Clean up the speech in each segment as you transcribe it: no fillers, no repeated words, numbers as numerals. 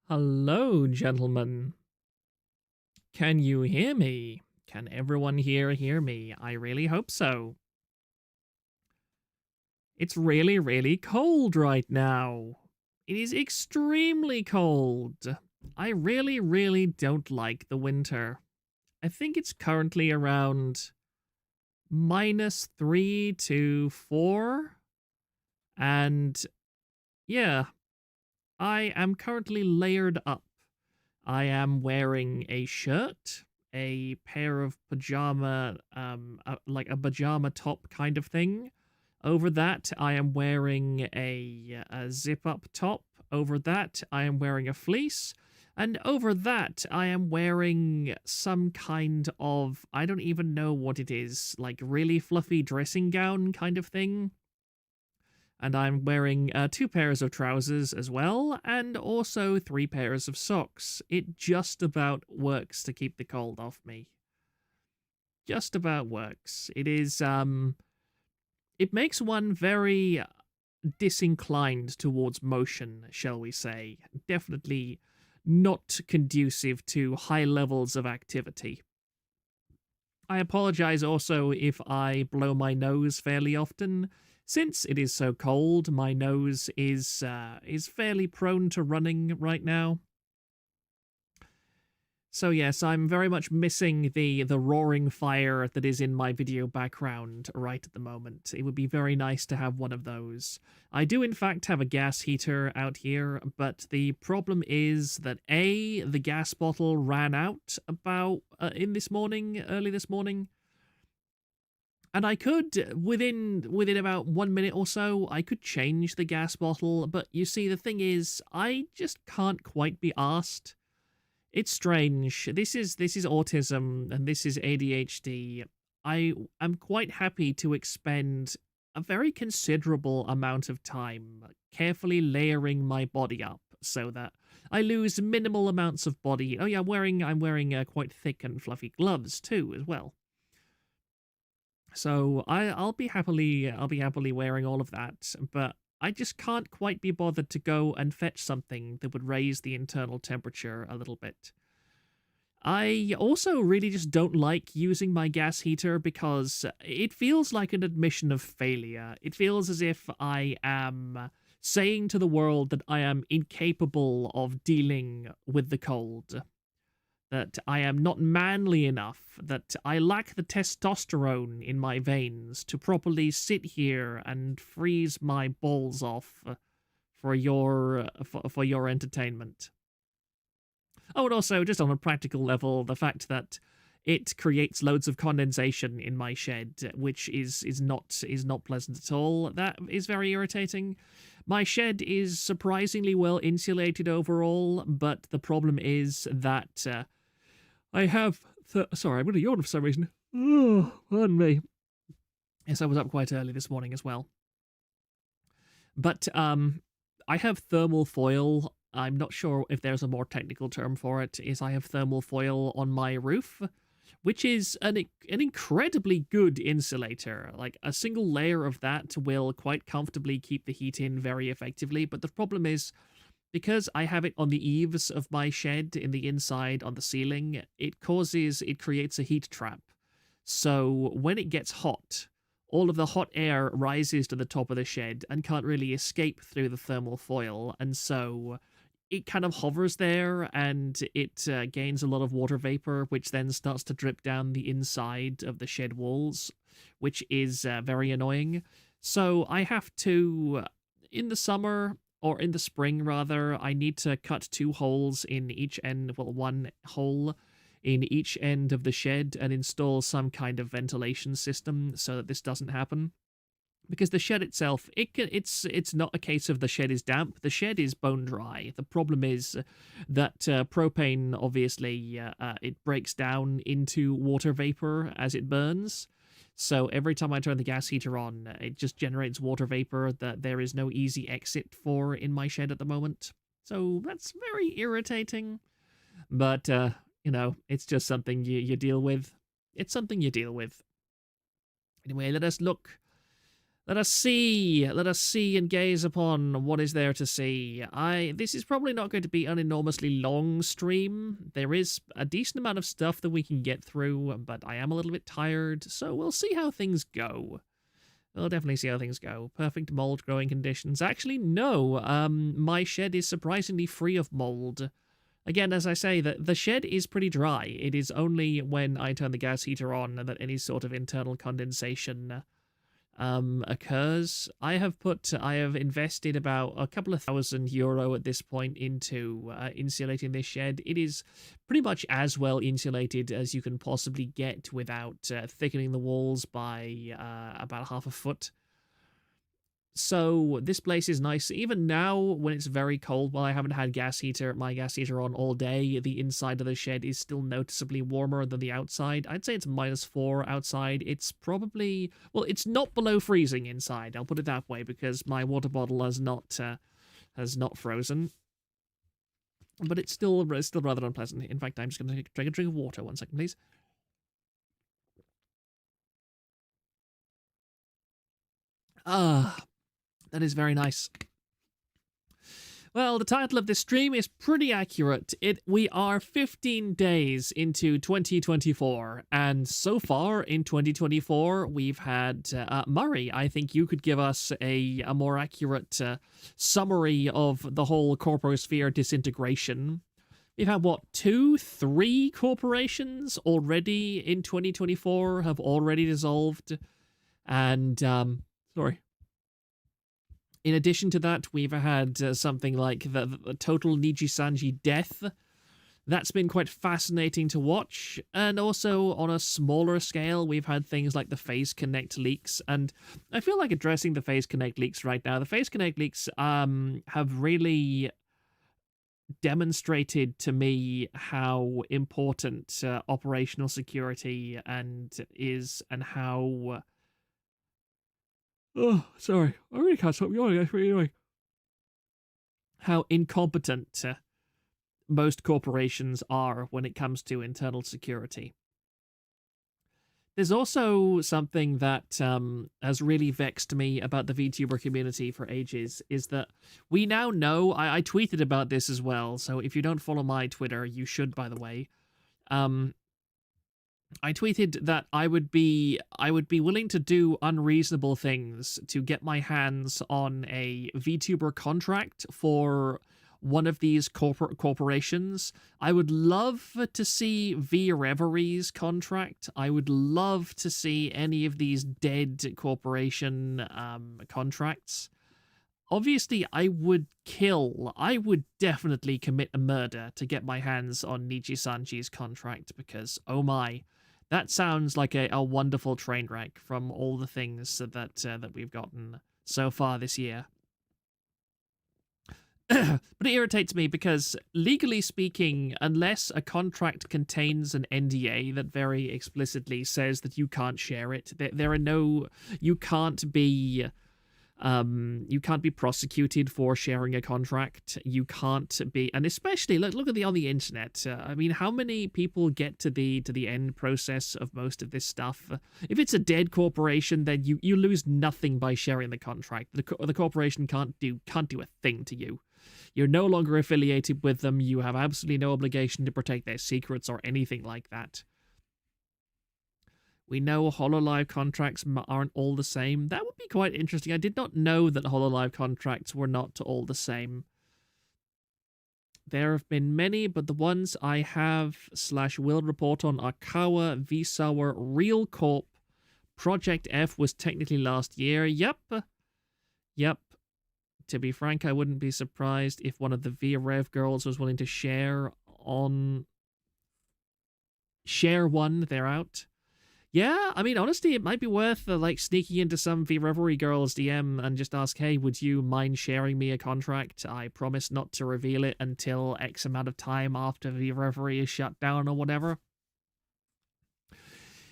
Hello, gentlemen. Can you hear me? Can everyone here hear me? I really hope so. It's really, really cold right now. It is extremely cold. I really, really don't like the winter. I think it's currently around -3 to 4. And yeah, I am currently layered up. I am wearing a shirt, a pair of pajama, like a pajama top kind of thing. Over that, I am wearing a zip up top. Over that, I am wearing a fleece. And over that, I am wearing some kind of, I don't even know what it is, like really fluffy dressing gown kind of thing. And I'm wearing 2 pairs of trousers as well, and also 3 pairs of socks. It just about works to keep the cold off me. Just about works. It makes one very disinclined towards motion, shall we say. Definitely not conducive to high levels of activity. I apologize also if I blow my nose fairly often. Since it is so cold, my nose is fairly prone to running right now. So yes, I'm very much missing the roaring fire that is in my video background right at the moment. It would be very nice to have one of those. I do in fact have a gas heater out here, but the problem is that the gas bottle ran out about early this morning. And I could, within about 1 minute or so, I could change the gas bottle, but you see, the thing is, I just can't quite be asked. It's strange. This is autism, and this is ADHD. I am quite happy to expend a very considerable amount of time carefully layering my body up so that I lose minimal amounts of body. Oh yeah, I'm wearing quite thick and fluffy gloves too, as well. So I'll be happily wearing all of that, but I just can't quite be bothered to go and fetch something that would raise the internal temperature a little bit. I also really just don't like using my gas heater because it feels like an admission of failure. It feels as if I am saying to the world that I am incapable of dealing with the cold, that I am not manly enough, that I lack the testosterone in my veins to properly sit here and freeze my balls off for your entertainment. Oh, and also, just on a practical level, the fact that it creates loads of condensation in my shed, which is not pleasant at all. That is very irritating. My shed is surprisingly well insulated overall, but the problem is that I have... Sorry, I'm going to yawn for some reason. Oh, pardon me. Yes, I was up quite early this morning as well. But I have thermal foil. I'm not sure if there's a more technical term for it. I have thermal foil on my roof, which is an incredibly good insulator. Like, a single layer of that will quite comfortably keep the heat in very effectively. But the problem is, because I have it on the eaves of my shed in the inside on the ceiling, it creates a heat trap. So when it gets hot, all of the hot air rises to the top of the shed and can't really escape through the thermal foil. And so it kind of hovers there, and it gains a lot of water vapor, which then starts to drip down the inside of the shed walls, which is very annoying. So I have to, in the summer, or in the spring rather, I need to cut 2 holes in each end, well, 1 hole in each end of the shed, and install some kind of ventilation system so that this doesn't happen. Because the shed itself, it's not a case of the shed is damp. The shed is bone dry. The problem is that propane, obviously, it breaks down into water vapor as it burns. So every time I turn the gas heater on, it just generates water vapor that there is no easy exit for in my shed at the moment. So that's very irritating. But, it's just something you deal with. It's something you deal with. Anyway, let us look Let us see and gaze upon what is there to see. This is probably not going to be an enormously long stream. There is a decent amount of stuff that we can get through, but I am a little bit tired, so we'll see how things go. We'll definitely see how things go. Perfect mold growing conditions. Actually, no. My shed is surprisingly free of mold. Again, as I say, the shed is pretty dry. It is only when I turn the gas heater on that any sort of internal condensation occurs. I have invested about a couple of €1,000 at this point into insulating this shed. It is pretty much as well insulated as you can possibly get without thickening the walls by about half a foot. So this place is nice. Even now, when it's very cold, while I haven't had my gas heater on all day, the inside of the shed is still noticeably warmer than the outside. I'd say it's -4 outside. It's probably, well, it's not below freezing inside. I'll put it that way, because my water bottle has not frozen. But it's still rather unpleasant. In fact, I'm just going to take a drink of water. 1 second, please. That is very nice. Well, the title of this stream is pretty accurate. We are 15 days into 2024, and so far in 2024, we've had Murray. I think you could give us a more accurate summary of the whole corposphere disintegration. We've had, what, 3 corporations already in 2024 have already dissolved, and, sorry. In addition to that, we've had something like the total Niji-Sanji death. That's been quite fascinating to watch. And also, on a smaller scale, we've had things like the Phase Connect leaks. And I feel like addressing the Phase Connect leaks right now. The Phase Connect leaks have really demonstrated to me how important operational security is, and how... Oh, sorry. I really can't stop yawning. That's really annoying. How incompetent most corporations are when it comes to internal security. There's also something that has really vexed me about the VTuber community for ages, is that we now know, I tweeted about this as well, so if you don't follow my Twitter, you should, by the way. I tweeted that I would be willing to do unreasonable things to get my hands on a VTuber contract for one of these corporations. I would love to see V Reveries contract. I would love to see any of these dead corporation contracts. Obviously, I would definitely commit a murder to get my hands on Niji-Sanji's contract, because, oh my, that sounds like a wonderful train wreck from all the things that we've gotten so far this year. But it irritates me because, legally speaking, unless a contract contains an NDA that very explicitly says that you can't share it, you can't be prosecuted for sharing a contract. You can't be, and especially look at on the internet. I mean, how many people get to the end process of most of this stuff? If it's a dead corporation, then you lose nothing by sharing the contract. The corporation can't do a thing to you. You're no longer affiliated with them. You have absolutely no obligation to protect their secrets or anything like that. We know HoloLive contracts aren't all the same. That would be quite interesting. I did not know that HoloLive contracts were not all the same. There have been many, but the ones I have/will report on are Kawa, Vsauer, Real Corp. Project F was technically last year. Yep. To be frank, I wouldn't be surprised if one of the VRev girls was willing to share one. They're out. Yeah, I mean, honestly, it might be worth sneaking into some V-Reverie girl's DM and just ask, hey, would you mind sharing me a contract? I promise not to reveal it until X amount of time after V-Reverie is shut down or whatever.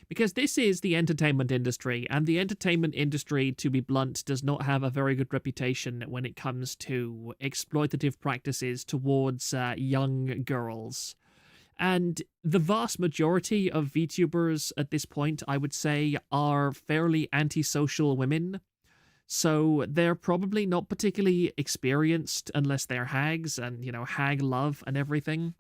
Because this is the entertainment industry, and the entertainment industry, to be blunt, does not have a very good reputation when it comes to exploitative practices towards young girls. And the vast majority of VTubers at this point, I would say, are fairly antisocial women. So they're probably not particularly experienced unless they're hags and, hag love and everything.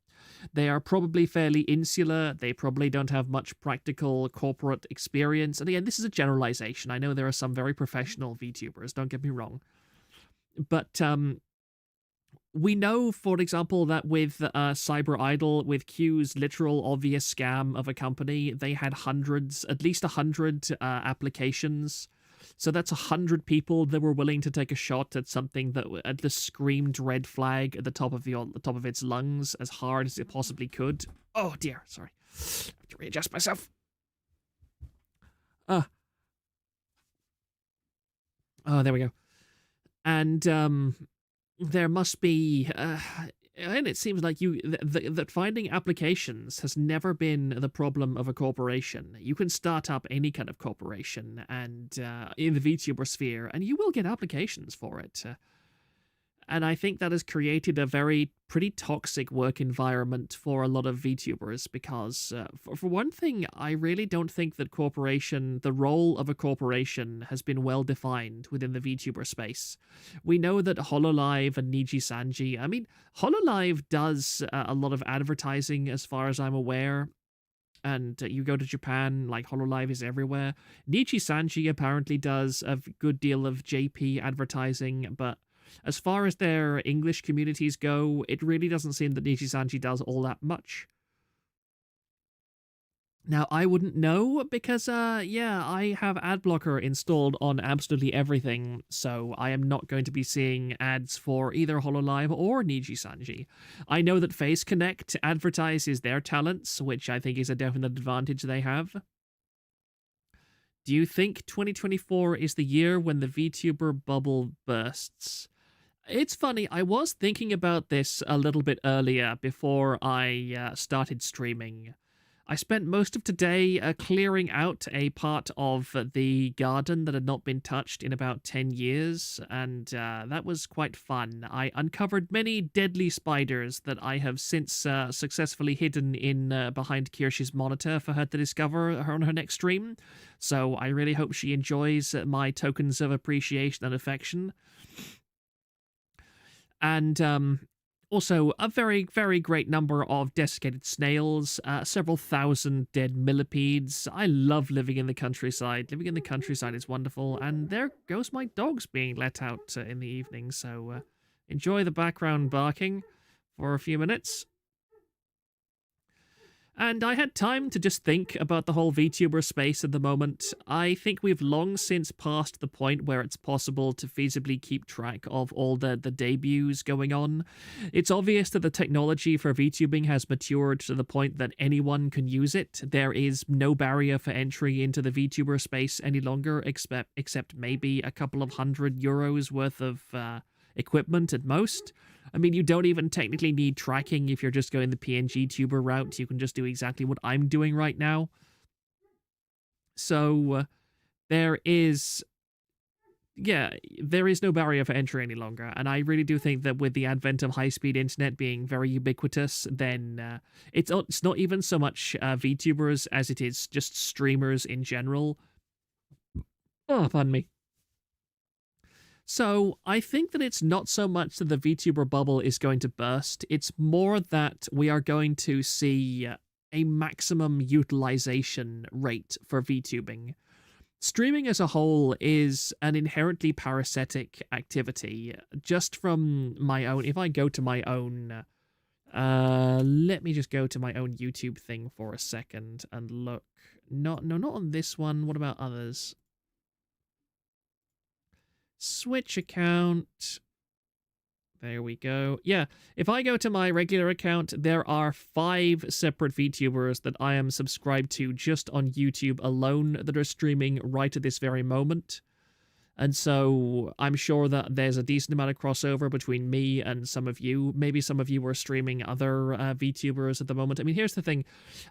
They are probably fairly insular. They probably don't have much practical corporate experience. And again, this is a generalization. I know there are some very professional VTubers, don't get me wrong. But we know, for example, that with Cyber Idol, with Q's literal obvious scam of a company, they had hundreds, at least 100 applications. So that's 100 people that were willing to take a shot at something that at the screamed red flag at the top of its lungs as hard as it possibly could. Oh dear, sorry. I have to readjust myself. Oh, there we go. And there must be, and it seems like that finding applications has never been the problem of a corporation. You can start up any kind of corporation and in the VTuber sphere, and you will get applications for it. And I think that has created a pretty toxic work environment for a lot of VTubers because, for one thing, I really don't think that the role of a corporation has been well defined within the VTuber space. We know that Hololive and Niji Sanji, I mean, Hololive does a lot of advertising as far as I'm aware. And you go to Japan, like Hololive is everywhere. Niji Sanji apparently does a good deal of JP advertising, but as far as their English communities go, it really doesn't seem that Niji Sanji does all that much. Now, I wouldn't know because, I have ad blocker installed on absolutely everything, so I am not going to be seeing ads for either Hololive or Niji Sanji. I know that Face Connect advertises their talents, which I think is a definite advantage they have. Do you think 2024 is the year when the VTuber bubble bursts? It's funny, I was thinking about this a little bit earlier before I started streaming. I spent most of today clearing out a part of the garden that had not been touched in about 10 years, and that was quite fun. I uncovered many deadly spiders that I have since successfully hidden in behind Kirsch's monitor for her to discover on her next stream, so I really hope she enjoys my tokens of appreciation and affection. And also a very, very great number of desiccated snails, several thousand dead millipedes. I love living in the countryside. Living in the countryside is wonderful, and there goes my dogs being let out in the evening, so enjoy the background barking for a few minutes. And I had time to just think about the whole VTuber space at the moment. I think we've long since passed the point where it's possible to feasibly keep track of all the debuts going on. It's obvious that the technology for VTubing has matured to the point that anyone can use it. There is no barrier for entry into the VTuber space any longer, except maybe a couple of €100 worth of equipment at most. I mean, you don't even technically need tracking if you're just going the PNG tuber route. You can just do exactly what I'm doing right now. So there is no barrier for entry any longer. And I really do think that with the advent of high-speed internet being very ubiquitous, then it's not even so much VTubers as it is just streamers in general. Oh, pardon me. So I think that it's not so much that the VTuber bubble is going to burst, it's more that we are going to see a maximum utilization rate for VTubing. Streaming as a whole is an inherently parasitic activity. Just from my own, if I go to my own, let me just go to my own YouTube thing for a second and look. Not on this one, what about others? Switch account. There we go. Yeah, if I go to my regular account, there are 5 separate VTubers that I am subscribed to just on YouTube alone that are streaming right at this very moment. And so I'm sure that there's a decent amount of crossover between me and some of you. Maybe some of you are streaming other VTubers at the moment. I mean, here's the thing.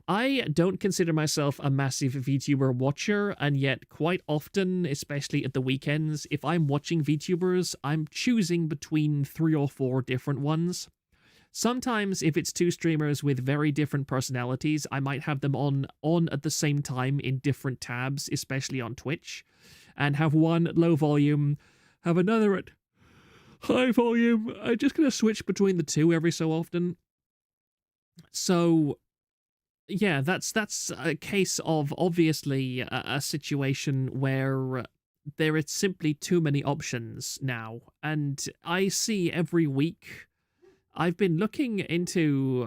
I don't consider myself a massive VTuber watcher, and yet quite often, especially at the weekends, if I'm watching VTubers, I'm choosing between 3 or 4 different ones. Sometimes, if it's 2 streamers with very different personalities, I might have them on at the same time in different tabs, especially on Twitch. and have one at low volume, have another at high volume. I'm just going to switch between the two every so often. So yeah, that's a case of obviously a situation where there is simply too many options now, and I see every week. I've been looking into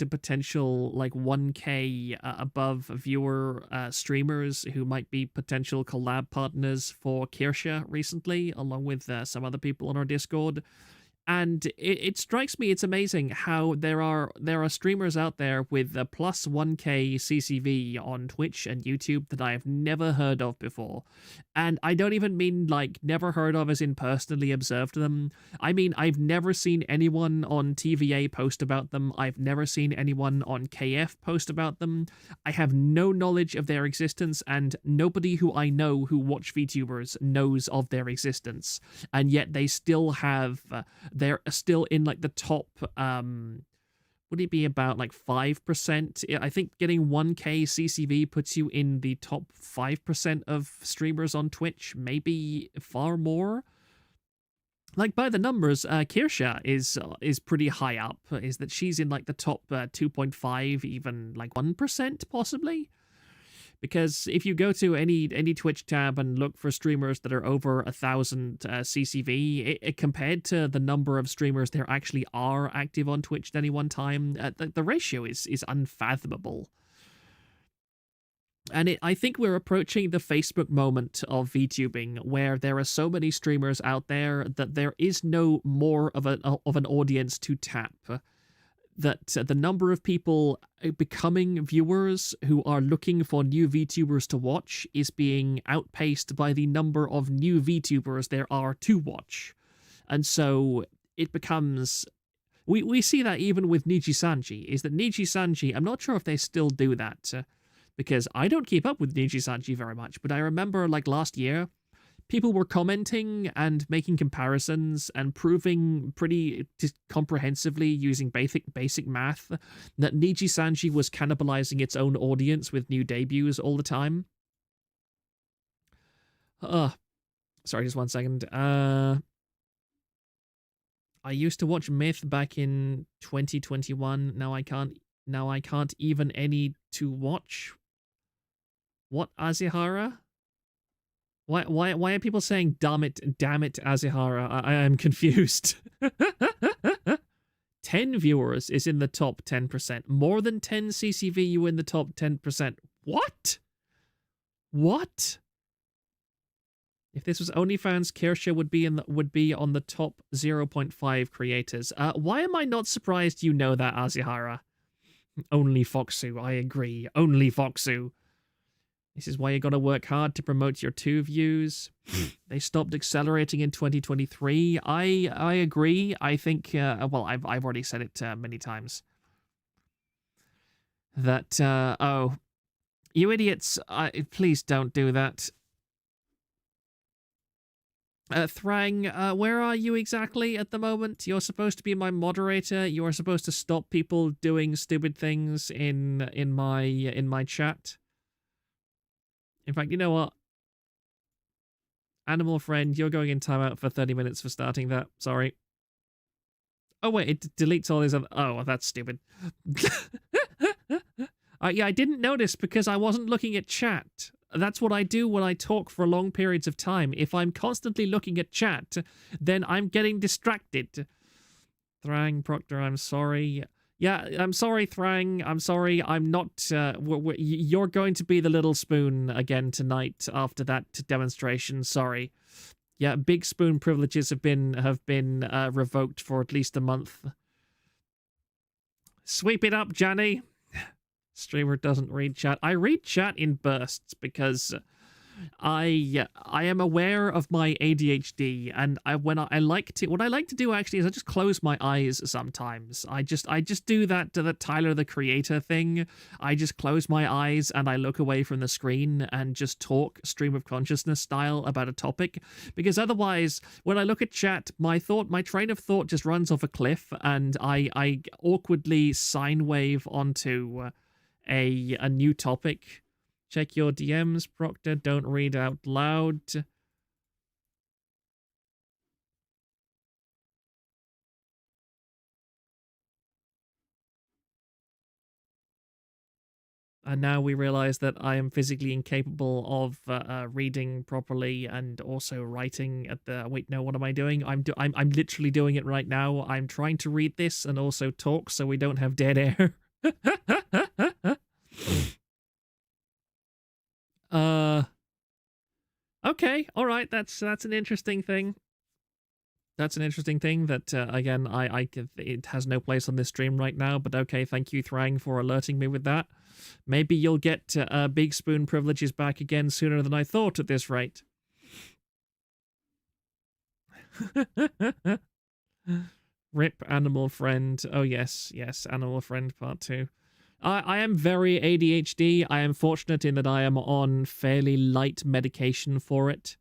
potential like 1K above viewer streamers who might be potential collab partners for Kirsche recently, along with some other people on our Discord. And it strikes me, it's amazing how there are streamers out there with a plus 1K CCV on Twitch and YouTube that I have never heard of before. And I don't even mean like never heard of as in personally observed them. I mean, I've never seen anyone on TVA post about them. I've never seen anyone on KF post about them. I have no knowledge of their existence, and nobody who I know who watch VTubers knows of their existence. And yet they still have... they're still in like the top, would it be about like 5%? I think getting 1K CCV puts you in the top 5% of streamers on Twitch, maybe far more. Like by the numbers, Kirsche is pretty high up, is that she's in like the top 2.5, even like 1% possibly. Because if you go to any Twitch tab and look for streamers that are over 1,000 CCV, it compared to the number of streamers there actually are active on Twitch at any one time, the ratio is unfathomable. And I think we're approaching the Facebook moment of VTubing, where there are so many streamers out there that there is no more of an audience to tap. That the number of people becoming viewers who are looking for new VTubers to watch is being outpaced by the number of new VTubers there are to watch. And it becomes... We see that even with Nijisanji, is that Nijisanji, I'm not sure if they still do that, because I don't keep up with Nijisanji very much, but I remember like last year, people were commenting and making comparisons and proving pretty comprehensively using basic math that Nijisanji was cannibalizing its own audience with new debuts all the time. Sorry, just one second. I used to watch Myth back in 2021. Now I can't even any to watch. What, Azihara? Why are people saying damn it, Azihara? I am confused. 10 viewers is in the top 10%. More than 10 CCV, you in the top 10%. What? What? If this was OnlyFans, Kirsche would be on the top 0.5 creators. Why am I not surprised you know that, Azihara? Only Foxu, I agree. Only Foxu. This is why you gotta work hard to promote your 2 views. They stopped accelerating in 2023. I agree. I think, well, I've already said it many times. That, oh, you idiots, please don't do that. Thrang, where are you exactly at the moment? You're supposed to be my moderator. You're supposed to stop people doing stupid things in my chat. In fact, you know what? Animal friend, you're going in timeout for 30 minutes for starting that. Sorry. Oh, wait, it deletes all his other... Oh, that's stupid. Yeah, I didn't notice because I wasn't looking at chat. That's what I do when I talk for long periods of time. If I'm constantly looking at chat, then I'm getting distracted. Thrang, Proctor, I'm sorry. Yeah, I'm sorry, Thrang. I'm sorry. I'm not... you're going to be the little spoon again tonight after that demonstration. Sorry. Yeah, big spoon privileges have been revoked for at least a month. Sweep it up, Johnny. Streamer doesn't read chat. I read chat in bursts because I am aware of my ADHD, and what I like to do actually is I just close my eyes sometimes. I just do that to the Tyler the Creator thing. I just close my eyes and I look away from the screen and just talk stream of consciousness style about a topic, because otherwise when I look at chat, my train of thought just runs off a cliff, and I awkwardly sine wave onto a new topic Check your DMs, Proctor. Don't read out loud. And now we realize that I am physically incapable of reading properly and also writing at the. Wait, no, what am I doing? I'm literally doing it right now. I'm trying to read this and also talk so we don't have dead air. Okay, all right. That's an interesting thing. That's an interesting thing that again it has no place on this stream right now, but okay, thank you Thrang for alerting me with that. Maybe you'll get Big Spoon privileges back again sooner than I thought at this rate. Rip Animal Friend. Oh yes, Animal Friend Part 2. I am very ADHD. I am fortunate in that I am on fairly light medication for it.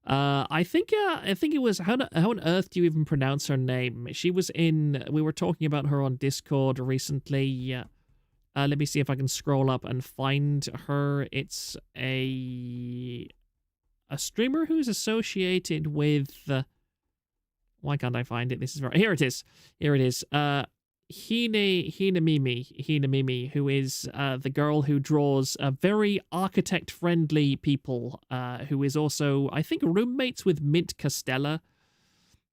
I think it was how on earth do you even pronounce her name? She was in. We were talking about her on Discord recently. Let me see if I can scroll up and find her. It's a streamer who's associated with. Why can't I find it? This is very. Here it is. Here it is. Hinamimi, who is the girl who draws very architect-friendly people, who is also, I think, roommates with Mint Costella.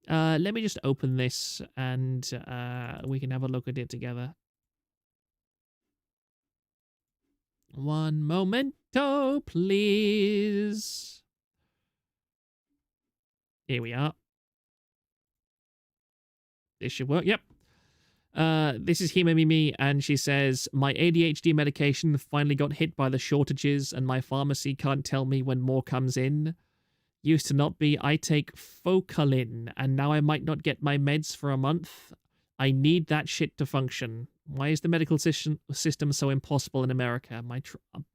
Let me just open this, and we can have a look at it together. One momento, please. Here we are. This should work. Yep. This is Himamimi, and she says, my ADHD medication finally got hit by the shortages, and my pharmacy can't tell me when more comes in. Used to not be. I take Focalin, and now I might not get my meds for a month. I need that shit to function. Why is the medical system so impossible in America?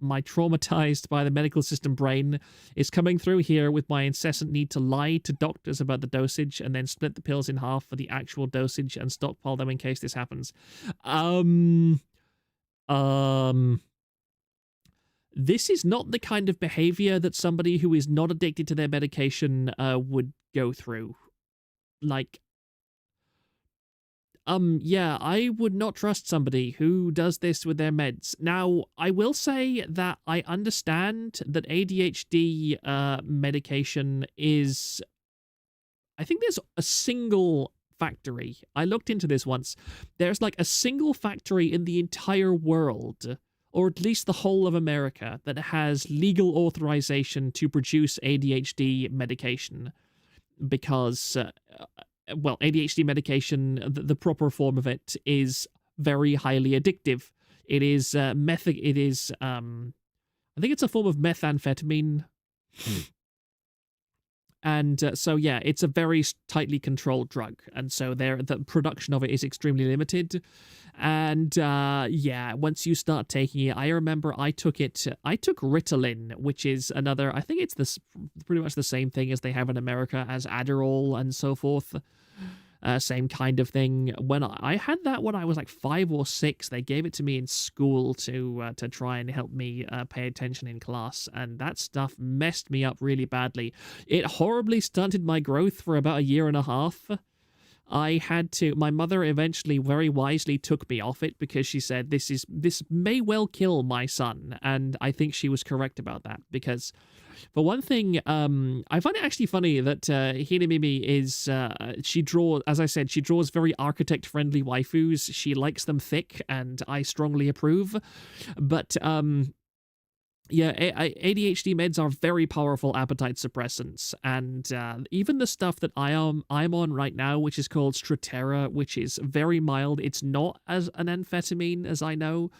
My traumatized by the medical system brain is coming through here with my incessant need to lie to doctors about the dosage and then split the pills in half for the actual dosage and stockpile them in case this happens. This is not the kind of behavior that somebody who is not addicted to their medication would go through. Like, yeah, I would not trust somebody who does this with their meds. Now, I will say that I understand that ADHD medication is... I think there's a single factory. I looked into this once. There's like a single factory in the entire world, or at least the whole of America, that has legal authorization to produce ADHD medication. Because... well, ADHD medication, the proper form of it, is very highly addictive. It is I think it's a form of methamphetamine. And so, yeah, it's a very tightly controlled drug. And so the production of it is extremely limited. And yeah, once you start taking it, I remember I took Ritalin, which is another, I think it's pretty much the same thing as they have in America as Adderall and so forth. Same kind of thing. When I had that when I was like 5 or 6, they gave it to me in school to try and help me pay attention in class, and that stuff messed me up really badly. It horribly stunted my growth for about 1.5 years. My mother eventually very wisely took me off it because she said this may well kill my son, and I think she was correct about that because, for one thing, I find it actually funny that Hinamimi is, she draws very architect-friendly waifus. She likes them thick, and I strongly approve. But, yeah, ADHD meds are very powerful appetite suppressants, and even the stuff that I'm on right now, which is called Strattera, which is very mild. It's not as an amphetamine, as I know.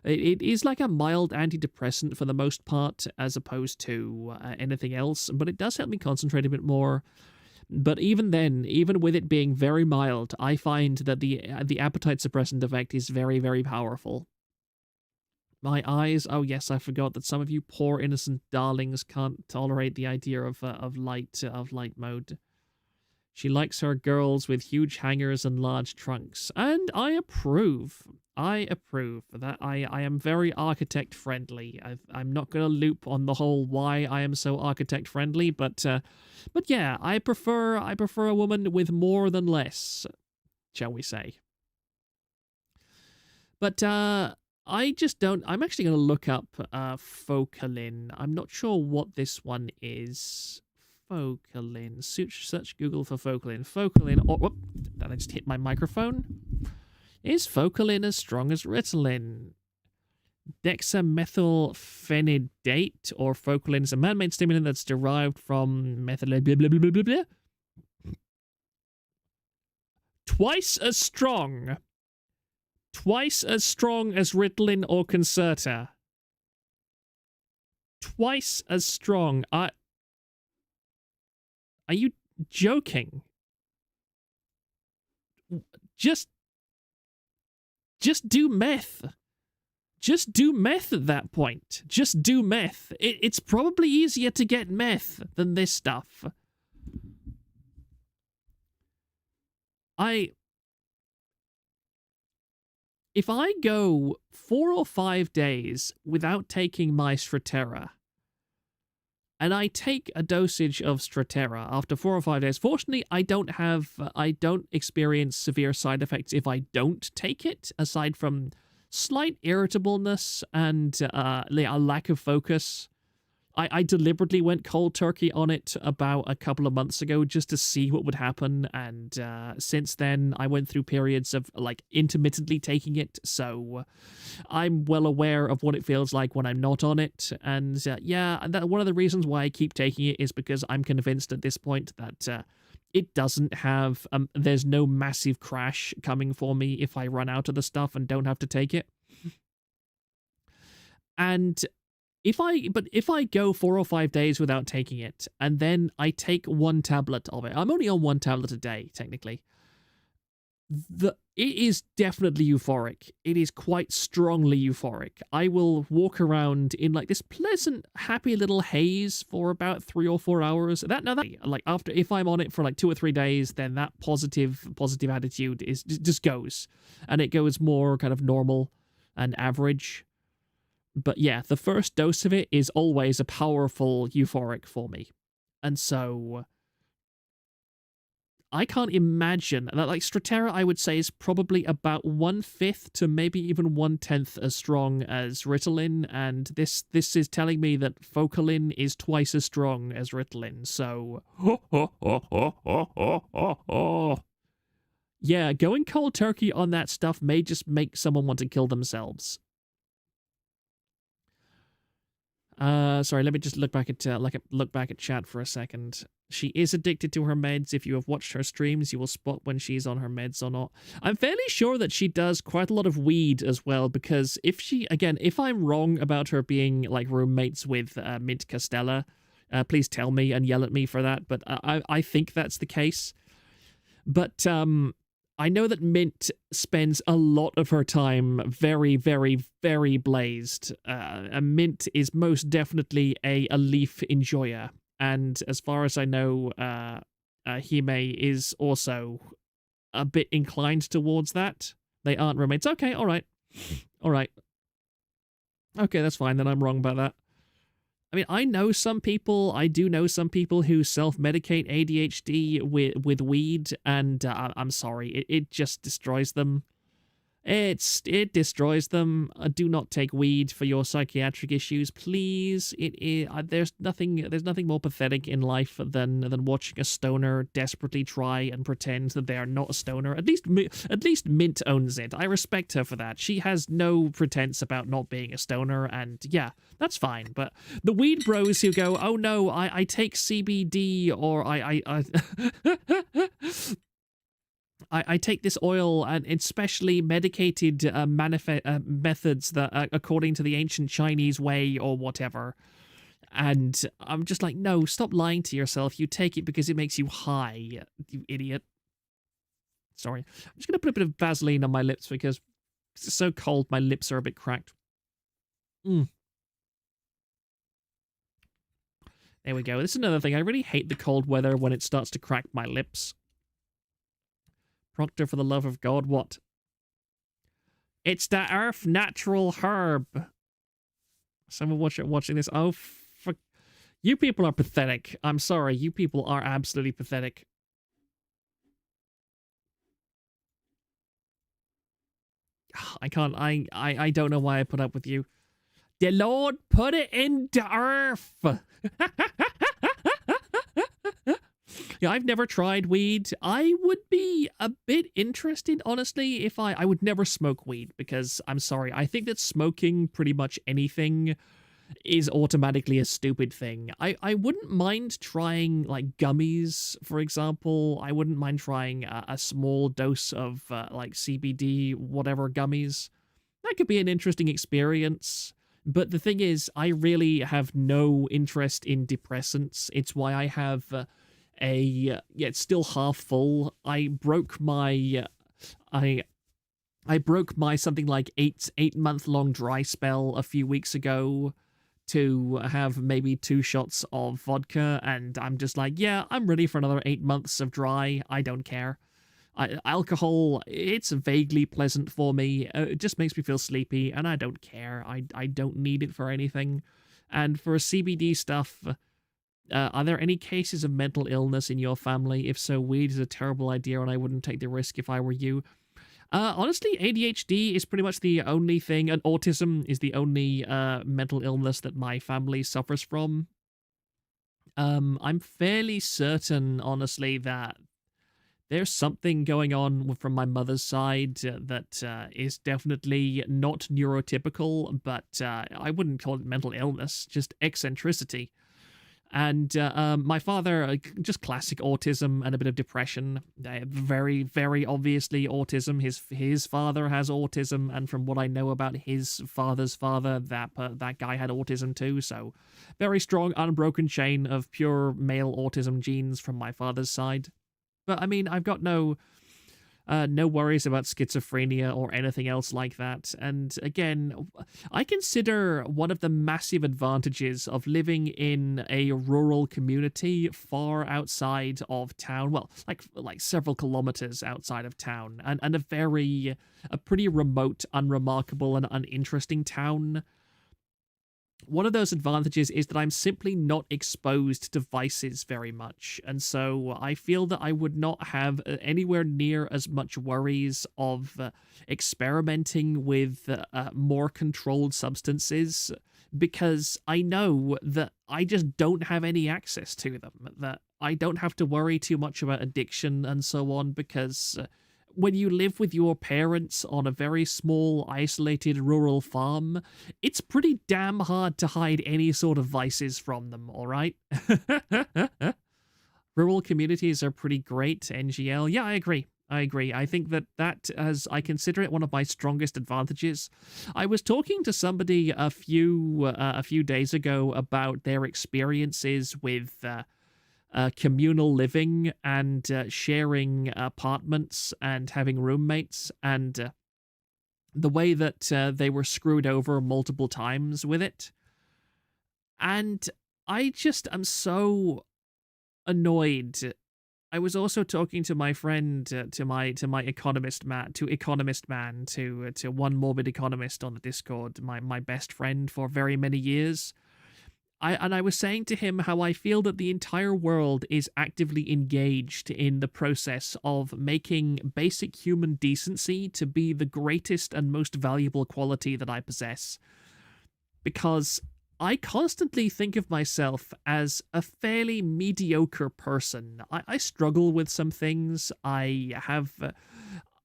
It is like a mild antidepressant for the most part, as opposed to anything else, but it does help me concentrate a bit more. But even then, even with it being very mild, I find that the appetite suppressant effect is very, very powerful. My eyes. Oh yes, I forgot that some of you poor innocent darlings can't tolerate the idea of light mode. She likes her girls with huge hangers and large trunks. And I approve. I approve that. I am very architect friendly. I'm not going to loop on the whole why I am so architect friendly, but yeah, I prefer a woman with more than less, shall we say. But I just don't. I'm actually going to look up Focalin. I'm not sure what this one is. Focalin. Search Google for Focalin. Focalin. Oh, whoop, did I just hit my microphone? Is Focalin as strong as Ritalin? Dexamethylphenidate or Focalin is a man-made stimulant that's derived from methyl. Blah, blah, blah, blah, blah. Twice as strong. Twice as strong as Ritalin or Concerta. Twice as strong. Are you joking? Just do meth. Just do meth at that point. Just do meth. It's probably easier to get meth than this stuff. If I go 4 or 5 days without taking my Strattera, and I take a dosage of Strattera after 4 or 5 days, fortunately, I don't experience severe side effects if I don't take it, aside from slight irritableness and a lack of focus. I deliberately went cold turkey on it about a couple of months ago just to see what would happen, and since then I went through periods of like intermittently taking it, so I'm well aware of what it feels like when I'm not on it. And yeah, one of the reasons why I keep taking it is because I'm convinced at this point that it doesn't have there's no massive crash coming for me if I run out of the stuff and don't have to take it. And if I go 4 or 5 days without taking it, and then I take 1 tablet of it, I'm only on 1 tablet a day, technically. It is definitely euphoric. It is quite strongly euphoric. I will walk around in like this pleasant, happy little haze for about 3 or 4 hours. If I'm on it for like 2 or 3 days, then that positive attitude just goes, and it goes more kind of normal and average. But yeah, the first dose of it is always a powerful euphoric for me. And so I can't imagine that, like, Strattera, I would say, is probably about 1/5 to maybe even 1/10 as strong as Ritalin, and this is telling me that Focalin is twice as strong as Ritalin. So yeah, going cold turkey on that stuff may just make someone want to kill themselves. Sorry, let me just look back at chat for a second. She is addicted to her meds. If you have watched her streams, you will spot when she's on her meds or not. I'm fairly sure that she does quite a lot of weed as well, because if I'm wrong about her being like roommates with Mint Costella, please tell me and yell at me for that. But I think that's the case. But I know that Mint spends a lot of her time very, very, very blazed. Mint is most definitely a leaf enjoyer. And as far as I know, Hime is also a bit inclined towards that. They aren't roommates. Okay, all right. All right. Okay, that's fine. Then I'm wrong about that. I mean, I do know some people who self-medicate ADHD with weed, and I'm sorry, it just destroys them. It destroys them. Do not take weed for your psychiatric issues, please. There's nothing more pathetic in life than watching a stoner desperately try and pretend that they are not a stoner. At least Mint owns it. I respect her for that. She has no pretense about not being a stoner, and yeah, that's fine. But the weed bros who go, oh no, I take CBD, or I take this oil, and it's specially medicated methods that according to the ancient Chinese way or whatever. And I'm just like, no, stop lying to yourself. You take it because it makes you high, you idiot. Sorry. I'm just going to put a bit of Vaseline on my lips because it's so cold, my lips are a bit cracked. There we go. This is another thing. I really hate the cold weather when it starts to crack my lips. Proctor, for the love of God, what? It's the Earth Natural Herb. Someone watching this. Oh, you people are pathetic. I'm sorry. You people are absolutely pathetic. I can't. I don't know why I put up with you. The Lord put it into earth. Yeah, I've never tried weed. I would be a bit interested, honestly, if I would never smoke weed because I'm sorry. I think that smoking pretty much anything is automatically a stupid thing. I wouldn't mind trying like gummies, for example. I wouldn't mind trying a small dose of like CBD, whatever gummies. That could be an interesting experience. But the thing is, I really have no interest in depressants. It's why I have yeah, it's still half full. I broke my I broke my something like 8 month long dry spell a few weeks ago to have maybe 2 shots of vodka, and I'm just like, yeah, I'm ready for another 8 months of dry. I don't care. Alcohol, it's vaguely pleasant for me. It just makes me feel sleepy, and I don't care. I don't need it for anything. And for CBD stuff, are there any cases of mental illness in your family? If so, weed is a terrible idea, and I wouldn't take the risk if I were you. Honestly, ADHD is pretty much the only thing, and autism is the only mental illness that my family suffers from. I'm fairly certain, honestly, that there's something going on from my mother's side that is definitely not neurotypical, but I wouldn't call it mental illness, just eccentricity. And my father, just classic autism and a bit of depression. Very, very obviously autism. His father has autism, and from what I know about his father's father, that guy had autism too. So, very strong, unbroken chain of pure male autism genes from my father's side. But I mean, I've got no worries about schizophrenia or anything else like that. And again, I consider one of the massive advantages of living in a rural community far outside of town, well, like several kilometers outside of town, and a pretty remote, unremarkable, and uninteresting town. One of those advantages is that I'm simply not exposed to vices very much, and so I feel that I would not have anywhere near as much worries of experimenting with more controlled substances, because I know that I just don't have any access to them, that I don't have to worry too much about addiction and so on, because when you live with your parents on a very small, isolated rural farm, it's pretty damn hard to hide any sort of vices from them, all right? Rural communities are pretty great, NGL. Yeah, I agree. I think I consider it one of my strongest advantages. I was talking to somebody a few days ago about their experiences with communal living and sharing apartments and having roommates, and the way that they were screwed over multiple times with it. And I just am so annoyed. I was also talking to my friend, to my economist man, to one morbid economist on the Discord, my best friend for very many years. I was saying to him how I feel that the entire world is actively engaged in the process of making basic human decency to be the greatest and most valuable quality that I possess. Because I constantly think of myself as a fairly mediocre person. I struggle with some things.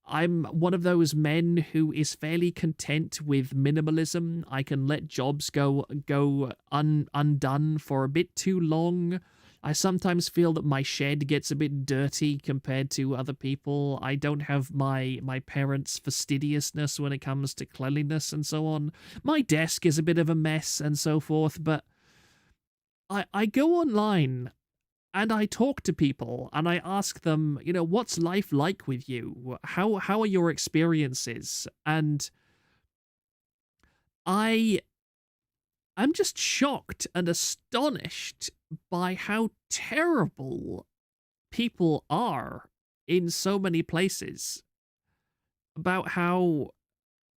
I'm one of those men who is fairly content with minimalism. I can let jobs go undone for a bit too long. I sometimes feel that my shed gets a bit dirty compared to other people. I don't have my parents' fastidiousness when it comes to cleanliness and so on. My desk is a bit of a mess and so forth, but I go online and I talk to people and I ask them, what's life like with you? How are your experiences? And I'm just shocked and astonished by how terrible people are in so many places about how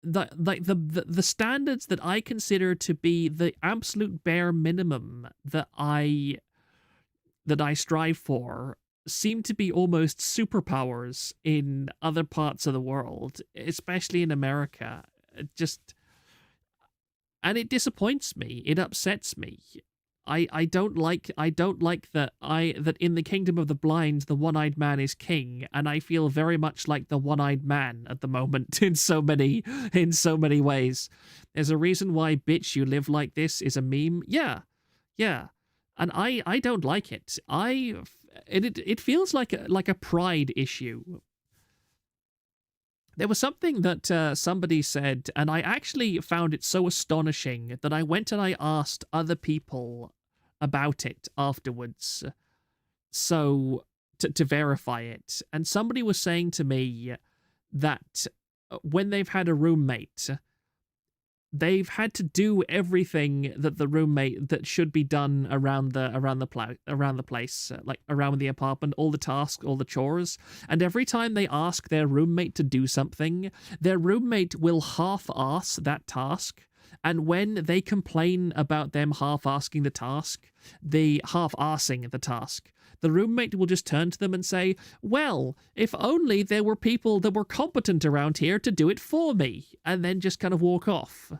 the standards that I consider to be the absolute bare minimum that I strive for seem to be almost superpowers in other parts of the world, especially in America. Just and it disappoints me. It upsets me. I don't like that in the kingdom of the blind the one-eyed man is king, and I feel very much like the one-eyed man at the moment in so many ways. There's a reason why "bitch you live like this" is a meme. Yeah. Yeah. And I don't like it. It feels like a pride issue. There was something that somebody said, and I actually found it so astonishing that I went and I asked other people about it afterwards, so to verify it. And somebody was saying to me that when they've had a roommate, they've had to do everything that the roommate that should be done around the place, like around the apartment, all the tasks, all the chores. And every time they ask their roommate to do something, their roommate will half-ass that task. And when they complain about them half-assing the task, the roommate will just turn to them and say, "Well, if only there were people that were competent around here to do it for me," and then just kind of walk off.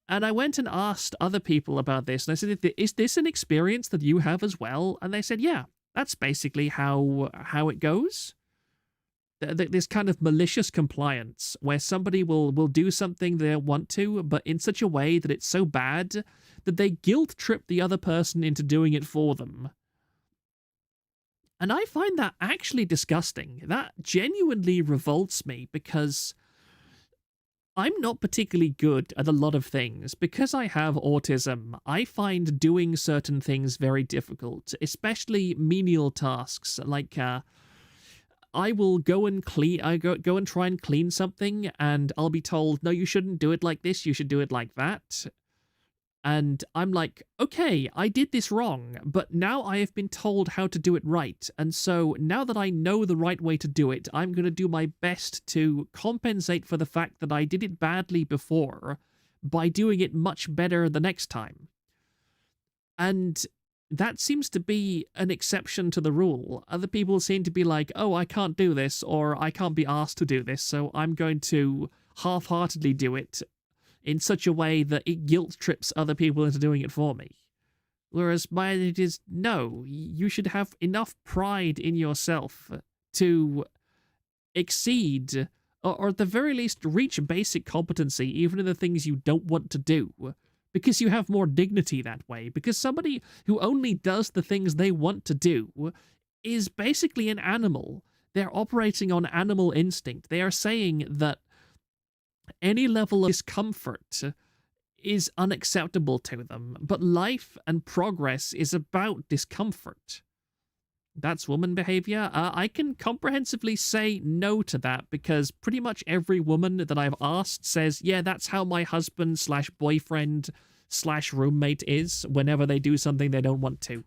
And I went and asked other people about this, and I said, "Is this an experience that you have as well?" And they said, "Yeah, that's basically how it goes." This kind of malicious compliance where somebody will do something they want to, but in such a way that it's so bad that they guilt trip the other person into doing it for them. And I find that actually disgusting. That genuinely revolts me because I'm not particularly good at a lot of things. Because I have autism, I find doing certain things very difficult, especially menial tasks. Like, I will go and go and try and clean something, and I'll be told, "No, you shouldn't do it like this, you should do it like that." And I'm like, okay, I did this wrong, but now I have been told how to do it right. And so now that I know the right way to do it, I'm going to do my best to compensate for the fact that I did it badly before by doing it much better the next time. And that seems to be an exception to the rule. Other people seem to be like, "Oh, I can't do this," or "I can't be asked to do this, so I'm going to half-heartedly do it in such a way that it guilt trips other people into doing it for me." Whereas mine, it is, no, you should have enough pride in yourself to exceed, or at the very least reach basic competency, even in the things you don't want to do, because you have more dignity that way. Because somebody who only does the things they want to do is basically an animal. They're operating on animal instinct. They are saying that any level of discomfort is unacceptable to them, but life and progress is about discomfort. That's woman behavior. I can comprehensively say no to that because pretty much every woman that I've asked says, "Yeah, that's how my husband/boyfriend/roommate is whenever they do something they don't want to."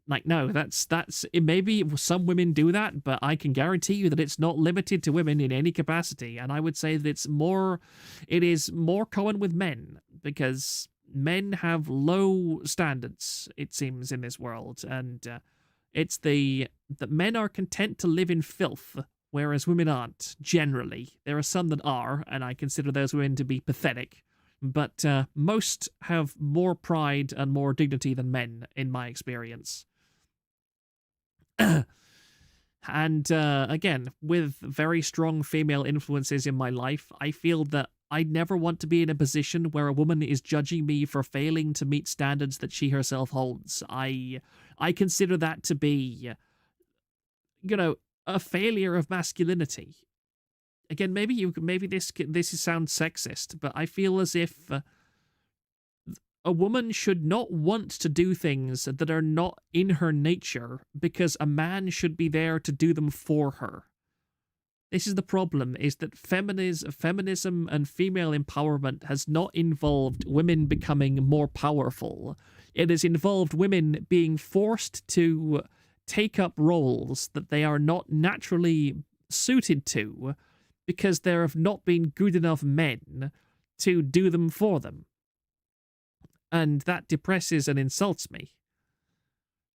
Like, no, that's it. Maybe some women do that, but I can guarantee you that it's not limited to women in any capacity. And I would say that it is more common with men, because men have low standards, it seems, in this world. And it's that men are content to live in filth, whereas women aren't, generally. There are some that are, and I consider those women to be pathetic. But most have more pride and more dignity than men, in my experience. And again, with very strong female influences in my life, I feel that I never want to be in a position where a woman is judging me for failing to meet standards that she herself holds. I consider that to be, a failure of masculinity. Again, maybe this sounds sexist, but I feel as if a woman should not want to do things that are not in her nature because a man should be there to do them for her. This is the problem, is that feminism and female empowerment has not involved women becoming more powerful. It has involved women being forced to take up roles that they are not naturally suited to because there have not been good enough men to do them for them. And that depresses and insults me.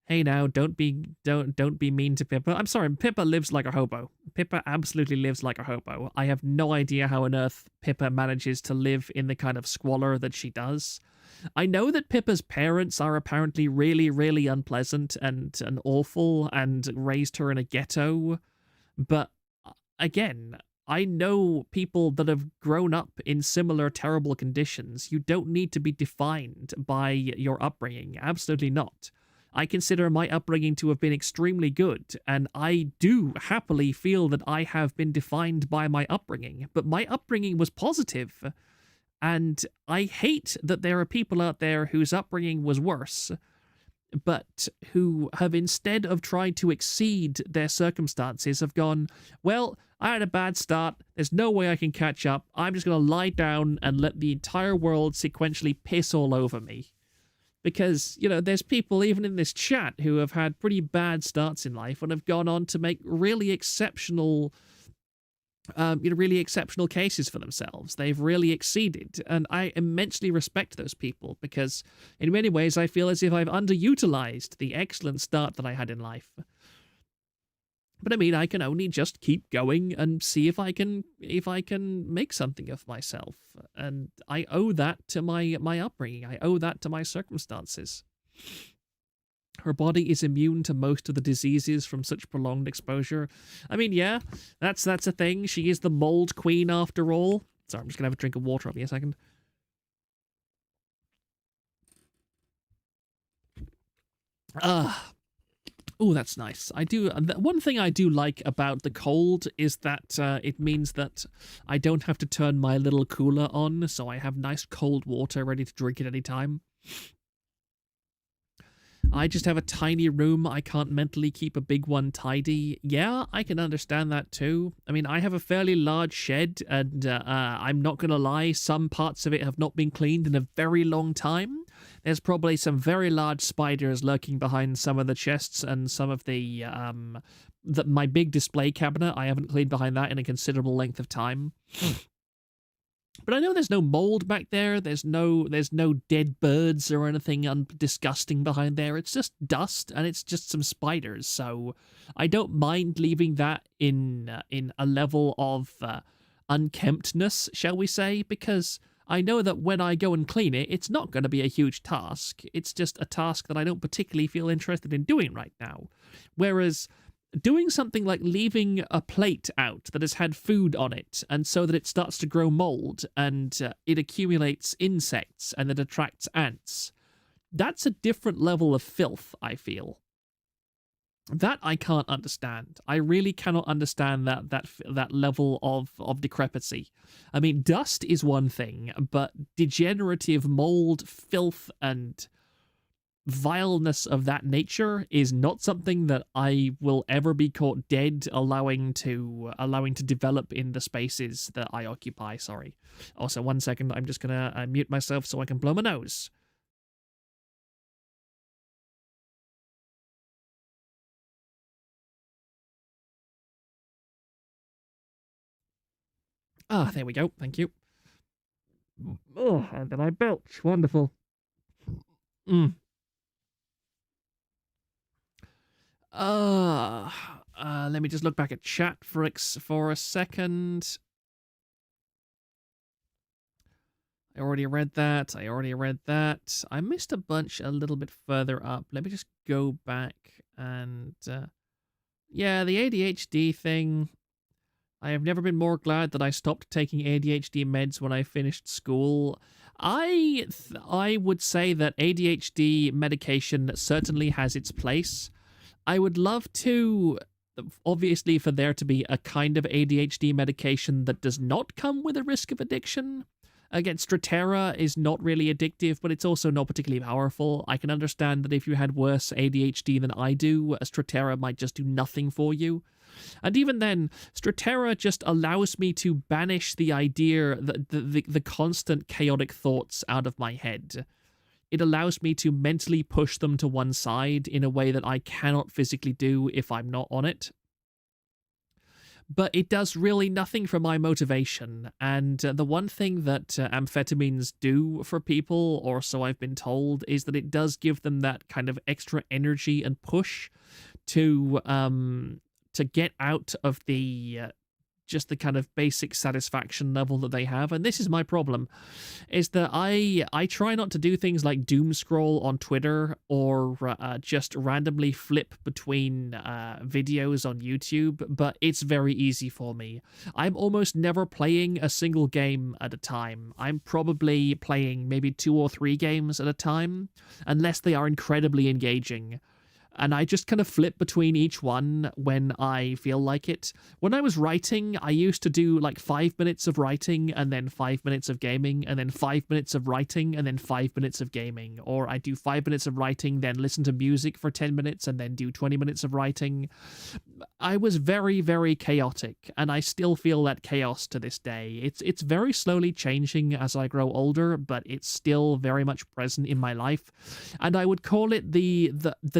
Hey now, don't be mean to Pippa. I'm sorry, Pippa lives like a hobo. Pippa absolutely lives like a hobo. I have no idea how on earth Pippa manages to live in the kind of squalor that she does. I know that Pippa's parents are apparently really, really unpleasant and awful and raised her in a ghetto, but again, I know people that have grown up in similar terrible conditions. You don't need to be defined by your upbringing. Absolutely not. I consider my upbringing to have been extremely good, and I do happily feel that I have been defined by my upbringing, but my upbringing was positive, and I hate that there are people out there whose upbringing was worse, but who have, instead of trying to exceed their circumstances, have gone, well, I had a bad start, there's no way I can catch up, I'm just going to lie down and let the entire world sequentially piss all over me. Because, you know, there's people even in this chat who have had pretty bad starts in life and have gone on to make really exceptional, really exceptional cases for themselves. They've really exceeded. And I immensely respect those people because in many ways I feel as if I've underutilized the excellent start that I had in life. But I mean, I can only just keep going and see if I can make something of myself. And I owe that to my upbringing. I owe that to my circumstances. Her body is immune to most of the diseases from such prolonged exposure. I mean, yeah, that's a thing. She is the mold queen after all. Sorry, I'm just going to have a drink of water. I'll be a second. Oh, that's nice. I do. One thing I do like about the cold is that it means that I don't have to turn my little cooler on, so I have nice cold water ready to drink at any time. I just have a tiny room. I can't mentally keep a big one tidy. Yeah, I can understand that too. I mean, I have a fairly large shed, and I'm not going to lie, some parts of it have not been cleaned in a very long time. There's probably some very large spiders lurking behind some of the chests and some of the my big display cabinet. I haven't cleaned behind that in a considerable length of time. But I know there's no mold back there. There's no dead birds or anything disgusting behind there. It's just dust and it's just some spiders. So I don't mind leaving that in a level of unkemptness, shall we say, because I know that when I go and clean it, it's not going to be a huge task. It's just a task that I don't particularly feel interested in doing right now. Whereas doing something like leaving a plate out that has had food on it, and so that it starts to grow mold, and it accumulates insects, and it attracts ants, that's a different level of filth, I feel. That I can't understand. I really cannot understand that level of decrepity. I mean, dust is one thing, but degenerative mold, filth, and vileness of that nature is not something that I will ever be caught dead allowing to develop in the spaces that I occupy. Sorry. Also, 1 second, I'm just gonna mute myself so I can blow my nose. Ah, there we go. Thank you. Oh, and then I belch. Wonderful. Let me just look back at chat for a second. I already read that. I missed a bunch a little bit further up. Let me just go back and... yeah, the ADHD thing. I have never been more glad that I stopped taking ADHD meds when I finished school. I would say that ADHD medication certainly has its place. I would love to, obviously, for there to be a kind of ADHD medication that does not come with a risk of addiction. Again, Strattera is not really addictive, but it's also not particularly powerful. I can understand that if you had worse ADHD than I do, Strattera might just do nothing for you. And even then, Strattera just allows me to banish the idea, the constant chaotic thoughts out of my head. it allows me to mentally push them to one side in a way that I cannot physically do if I'm not on it. But it does really nothing for my motivation. And the one thing that amphetamines do for people, or so I've been told, is that it does give them that kind of extra energy and push to get out of the just the kind of basic satisfaction level that they have. And this is my problem, is that I try not to do things like doom scroll on Twitter or just randomly flip between videos on YouTube, but it's very easy for me. I'm almost never playing a single game at a time. I'm probably playing maybe 2 or 3 games at a time, unless they are incredibly engaging. And I just kind of flip between each one when I feel like it. When I was writing, I used to do like 5 minutes of writing and then 5 minutes of gaming, and then 5 minutes of writing and then 5 minutes of gaming. Or I do 5 minutes of writing, then listen to music for 10 minutes and then do 20 minutes of writing. I was very, very chaotic, and I still feel that chaos to this day. It's very slowly changing as I grow older, but it's still very much present in my life. And I would call it the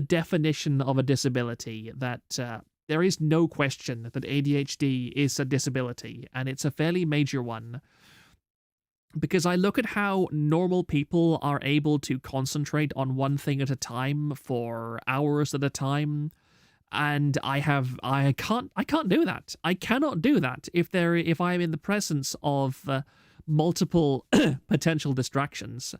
definition of a disability, that there is no question that ADHD is a disability, and it's a fairly major one. Because I look at how normal people are able to concentrate on one thing at a time for hours at a time, and I can't do that. I cannot do that if I'm in the presence of multiple potential distractions.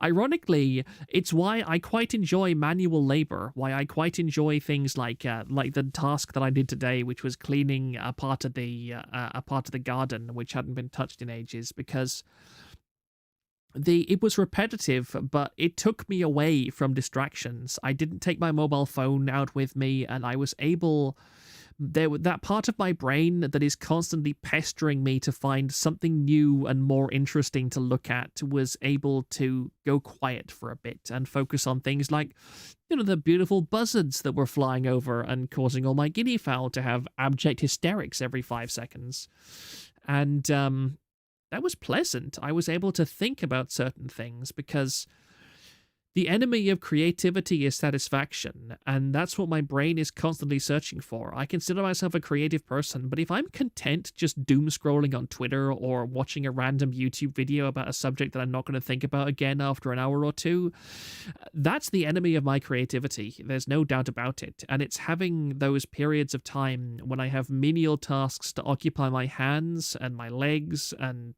Ironically, it's why I quite enjoy manual labor, why I quite enjoy things like the task that I did today, which was cleaning a part of the garden which hadn't been touched in ages, because it was repetitive, but it took me away from distractions. I didn't take my mobile phone out with me, and I was able... that part of my brain that is constantly pestering me to find something new and more interesting to look at was able to go quiet for a bit and focus on things like, the beautiful buzzards that were flying over and causing all my guinea fowl to have abject hysterics every 5 seconds. And that was pleasant. I was able to think about certain things, because the enemy of creativity is satisfaction, and that's what my brain is constantly searching for. I consider myself a creative person, but if I'm content just doom scrolling on Twitter or watching a random YouTube video about a subject that I'm not going to think about again after an hour or two, that's the enemy of my creativity. There's no doubt about it. And it's having those periods of time when I have menial tasks to occupy my hands and my legs, and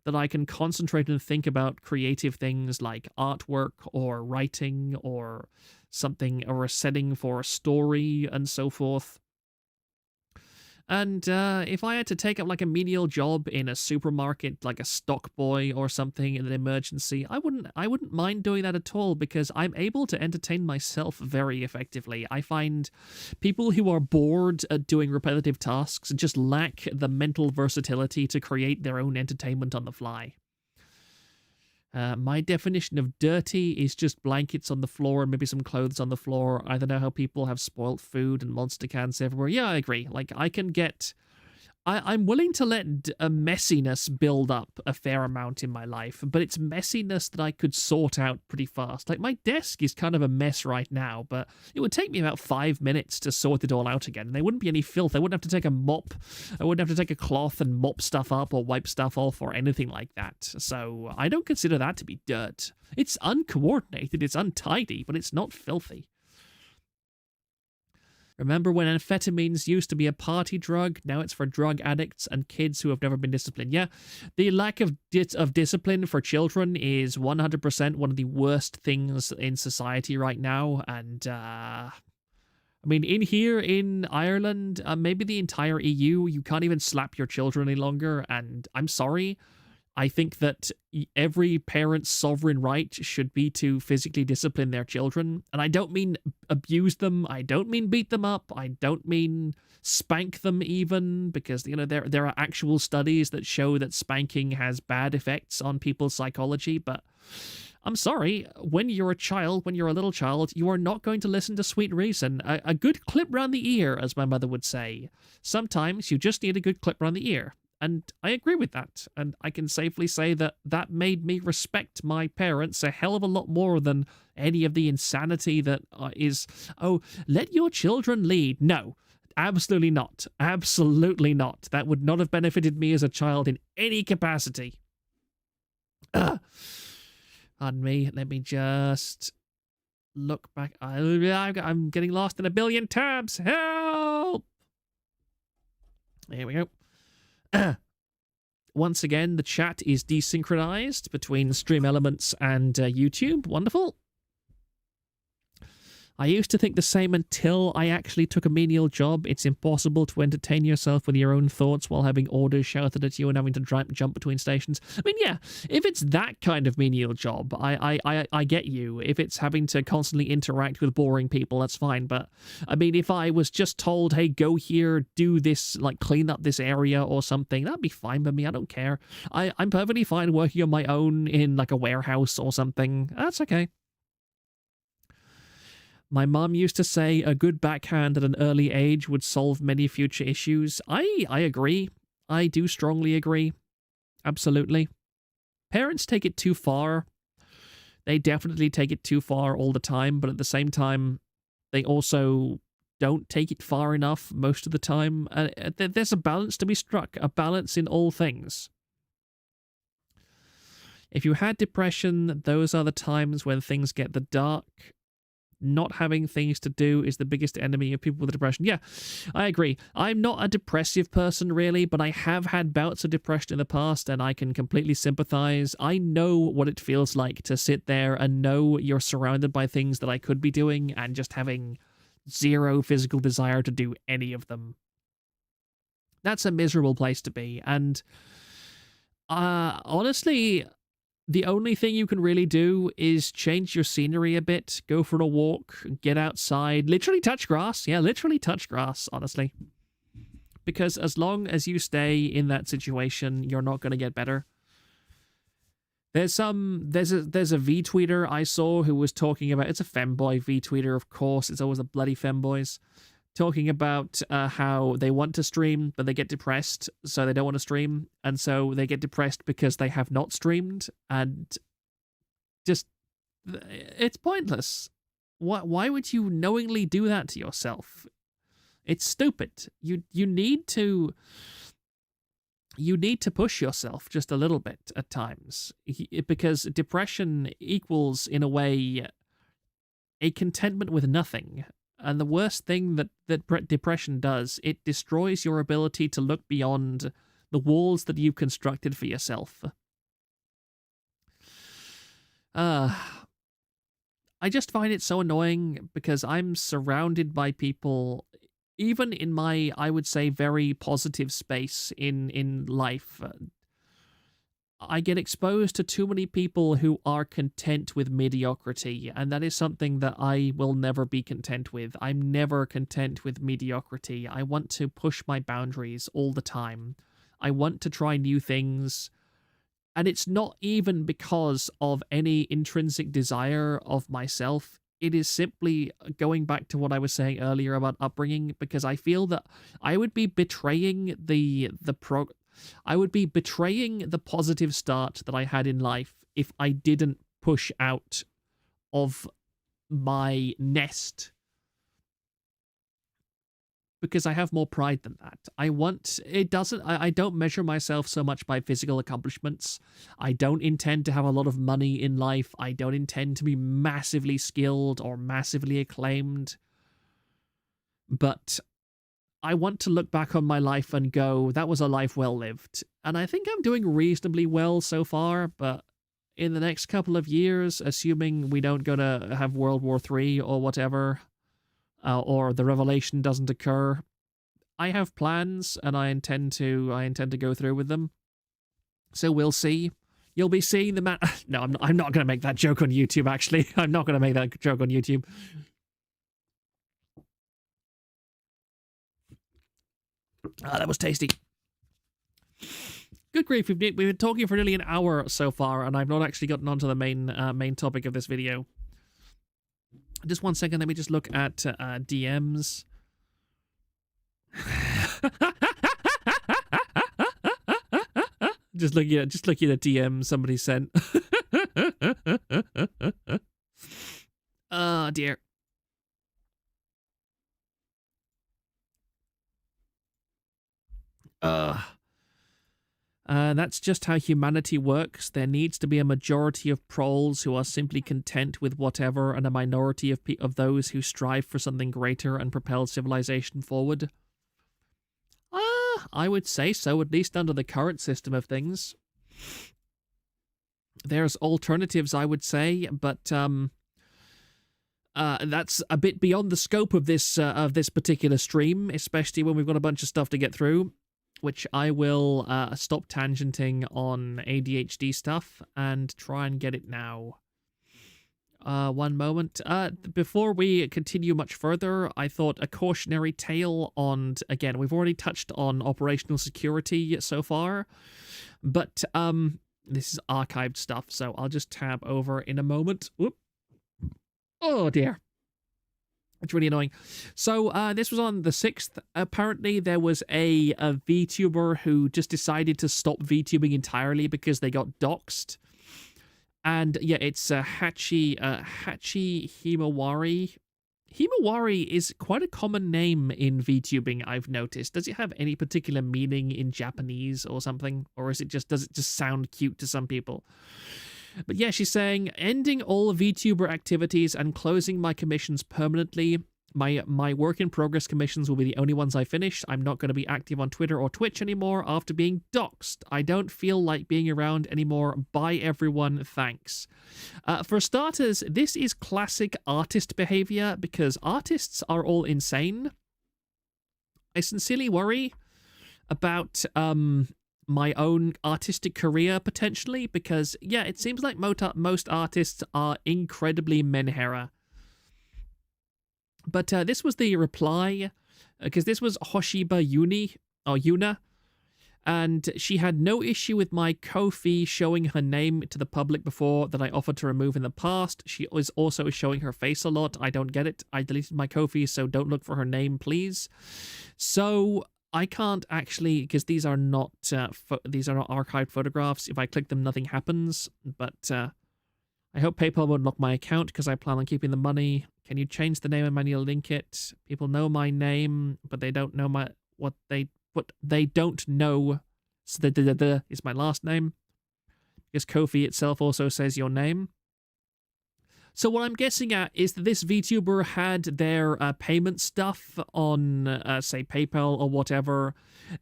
that I can concentrate and think about creative things like artwork or writing or something, or a setting for a story and so forth. And if I had to take up like a menial job in a supermarket, like a stock boy or something in an emergency, I wouldn't mind doing that at all, because I'm able to entertain myself very effectively. I find people who are bored at doing repetitive tasks just lack the mental versatility to create their own entertainment on the fly. My definition of dirty is just blankets on the floor and maybe some clothes on the floor. I don't know how people have spoilt food and monster cans everywhere. Yeah, I agree. Like, I'm willing to let a messiness build up a fair amount in my life, but it's messiness that I could sort out pretty fast. Like, my desk is kind of a mess right now, but it would take me about 5 minutes to sort it all out again, and there wouldn't be any filth. I wouldn't have to take a mop. I wouldn't have to take a cloth and mop stuff up or wipe stuff off or anything like that. So I don't consider that to be dirt. It's uncoordinated, it's untidy, but it's not filthy. Remember when amphetamines used to be a party drug? Now it's for drug addicts and kids who have never been disciplined. Yeah, the lack of discipline for children is 100% one of the worst things in society right now. And, I mean, in Ireland, maybe the entire EU, you can't even slap your children any longer. And I'm sorry. I think that every parent's sovereign right should be to physically discipline their children. And I don't mean abuse them. I don't mean beat them up. I don't mean spank them even, because, there are actual studies that show that spanking has bad effects on people's psychology. But I'm sorry, when you're a little child, you are not going to listen to sweet reason. A good clip round the ear, as my mother would say. Sometimes you just need a good clip round the ear. And I agree with that. And I can safely say that that made me respect my parents a hell of a lot more than any of the insanity that is, oh, let your children lead. No, absolutely not. Absolutely not. That would not have benefited me as a child in any capacity. Pardon me. Let me just look back. I'm getting lost in a billion tabs. Help! Here we go. Once again, the chat is desynchronized between Stream Elements and YouTube. Wonderful. I used to think the same until I actually took a menial job. It's impossible to entertain yourself with your own thoughts while having orders shouted at you and having to jump between stations. I mean, yeah, if it's that kind of menial job, I get you. If it's having to constantly interact with boring people, that's fine. But, I mean, if I was just told, hey, go here, do this, like, clean up this area or something, that'd be fine by me. I don't care. I'm perfectly fine working on my own in, like, a warehouse or something. That's okay. My mom used to say a good backhand at an early age would solve many future issues. I agree. I do strongly agree. Absolutely. Parents take it too far. They definitely take it too far all the time, but at the same time, they also don't take it far enough most of the time. There's a balance to be struck, a balance in all things. If you had depression, those are the times when things get the dark. Not having things to do is the biggest enemy of people with depression. Yeah, I agree. I'm not a depressive person, really, but I have had bouts of depression in the past, and I can completely sympathize. I know what it feels like to sit there and know you're surrounded by things that I could be doing and just having zero physical desire to do any of them. That's a miserable place to be, and honestly, the only thing you can really do is change your scenery a bit, go for a walk, get outside, literally touch grass. Yeah, literally touch grass, honestly. Because as long as you stay in that situation, you're not going to get better. There's a V-tweeter I saw who was talking about, it's a femboy V-tweeter, of course, it's always the bloody femboys, talking about how they want to stream, but they get depressed, so they don't want to stream, and so they get depressed because they have not streamed, and just, it's pointless. Why would you knowingly do that to yourself? It's stupid. You need to push yourself just a little bit at times, because depression equals, in a way, a contentment with nothing. And the worst thing that depression does, it destroys your ability to look beyond the walls that you've constructed for yourself. I just find it so annoying because I'm surrounded by people, even in my, I would say, very positive space in life. I get exposed to too many people who are content with mediocrity, and that is something that I will never be content with. I'm never content with mediocrity. I want to push my boundaries all the time. I want to try new things, and it's not even because of any intrinsic desire of myself. It is simply going back to what I was saying earlier about upbringing, because I feel that I would be betraying I would be betraying the positive start that I had in life if I didn't push out of my nest. Because I have more pride than that. I don't measure myself so much by physical accomplishments. I don't intend to have a lot of money in life. I don't intend to be massively skilled or massively acclaimed. But I want to look back on my life and go, that was a life well lived. And I think I'm doing reasonably well so far, but in the next couple of years, assuming we don't go to have World War III or whatever, or the revelation doesn't occur, I have plans and I intend to go through with them. So we'll see. You'll be seeing the man. No, I'm not going to make that joke on YouTube, actually. I'm not going to make that joke on YouTube. That was tasty. Good grief, we've been talking for nearly an hour so far, and I've not actually gotten onto the main topic of this video. Just one second, let me just look at DMs. Just looking at a DM somebody sent. Oh dear. That's just how humanity works. There needs to be a majority of proles who are simply content with whatever, and a minority of those who strive for something greater and propel civilization forward. I would say so, at least under the current system of things. There's alternatives, I would say, but that's a bit beyond the scope of this particular stream, especially when we've got a bunch of stuff to get through, which I will stop tangenting on ADHD stuff and try and get it now. One moment. Before we continue much further, I thought a cautionary tale on, again, we've already touched on operational security so far, but this is archived stuff, so I'll just tab over in a moment. Whoop. Oh dear. It's really annoying. So this was on the 6th. Apparently there was a VTuber who just decided to stop VTubing entirely because they got doxxed. And yeah, it's Hachi Himawari. Himawari is quite a common name in VTubing, I've noticed. Does it have any particular meaning in Japanese or something? Or does it just sound cute to some people? But yeah, she's saying, ending all VTuber activities and closing my commissions permanently. My work in progress commissions will be the only ones I finish. I'm not going to be active on Twitter or Twitch anymore after being doxxed. I don't feel like being around anymore. Bye everyone, thanks. For starters, this is classic artist behavior because artists are all insane. I sincerely worry about my own artistic career potentially because, yeah, it seems like most artists are incredibly menhera. But this was the reply, because this was Hoshiba Yuna, and she had no issue with my Ko-fi showing her name to the public before that I offered to remove in the past. She was also showing her face a lot. I don't get it. I deleted my Ko-fi, so don't look for her name, please. So I can't actually, because these are not archived photographs. If I click them, nothing happens. But I hope PayPal won't lock my account because I plan on keeping the money. Can you change the name and manually link it? People know my name, but they don't know what they don't know. So the is my last name. Because Ko-fi itself also says your name. So what I'm guessing at is that this VTuber had their payment stuff on, say, PayPal or whatever.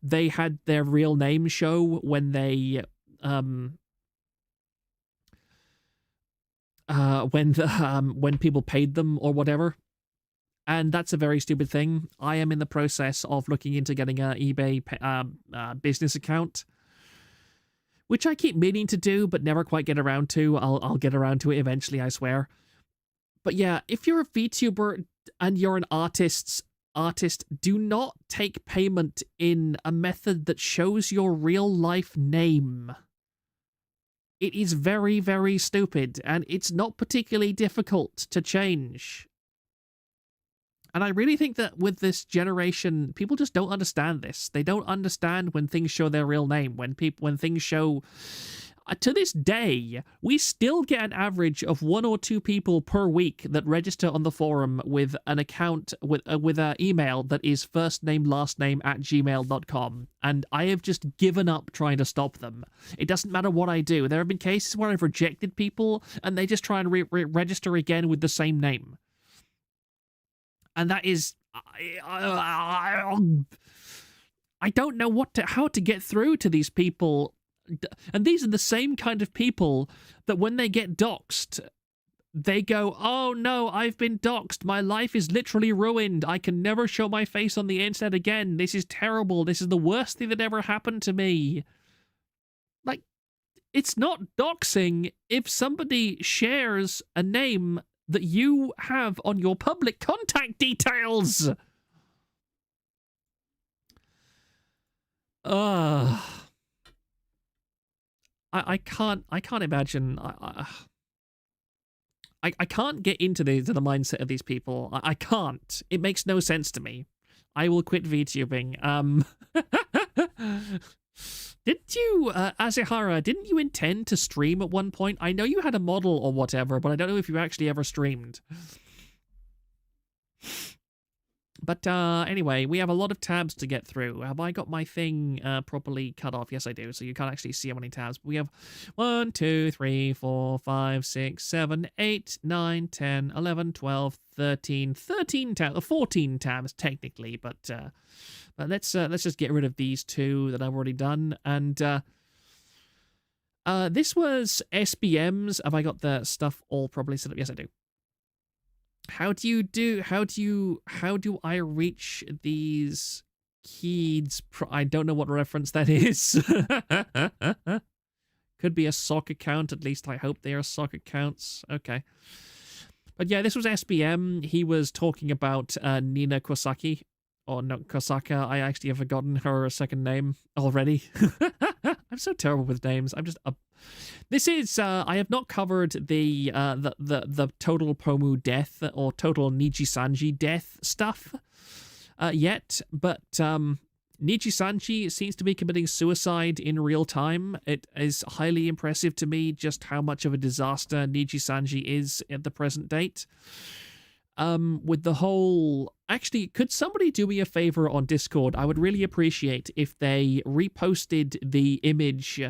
They had their real name show when they when people paid them or whatever. And that's a very stupid thing. I am in the process of looking into getting an eBay business account, which I keep meaning to do but never quite get around to. I'll get around to it eventually, I swear. But yeah, if you're a VTuber and you're an artist, do not take payment in a method that shows your real life name. It is very, very stupid, and it's not particularly difficult to change. And I really think that with this generation, people just don't understand this. They don't understand when things show their real name, when things show... To this day, we still get an average of 1 or 2 people per week that register on the forum with an account, with an email that is firstname@gmail.com. And I have just given up trying to stop them. It doesn't matter what I do. There have been cases where I've rejected people and they just try and register again with the same name. And that is... I don't know how to get through to these people. And these are the same kind of people that when they get doxxed, they go, oh no, I've been doxxed. My life is literally ruined. I can never show my face on the internet again. This is terrible. This is the worst thing that ever happened to me. Like, it's not doxing if somebody shares a name that you have on your public contact details. I can't imagine. I can't get into the mindset of these people. I can't. It makes no sense to me. I will quit VTubing. Didn't you, Azehara, didn't you intend to stream at one point? I know you had a model or whatever, but I don't know if you actually ever streamed. But anyway, we have a lot of tabs to get through. Have I got my thing properly cut off? Yes, I do. So you can't actually see how many tabs. We have 1, 2, 3, 4, 5, 6, 7, 8, 9, 10, 11, 12, 13 tabs, 14 tabs technically, but let's just get rid of these two that I've already done. And this was SBMs. Have I got the stuff all properly set up? Yes, I do. How do I reach these keys? I don't know what reference that is. Could be a sock account. At least I hope they are sock accounts. Okay. But yeah, this was SBM. He was talking about Nina Kosaki. Or not Kosaka. I actually have forgotten her second name already. I'm so terrible with names. I'm just... This is... I have not covered the total Pomu death or total Niji-sanji death stuff yet, but Niji-sanji seems to be committing suicide in real time. It is highly impressive to me just how much of a disaster Niji-sanji is at the present date. With the whole... Actually, could somebody do me a favor on Discord? I would really appreciate if they reposted the image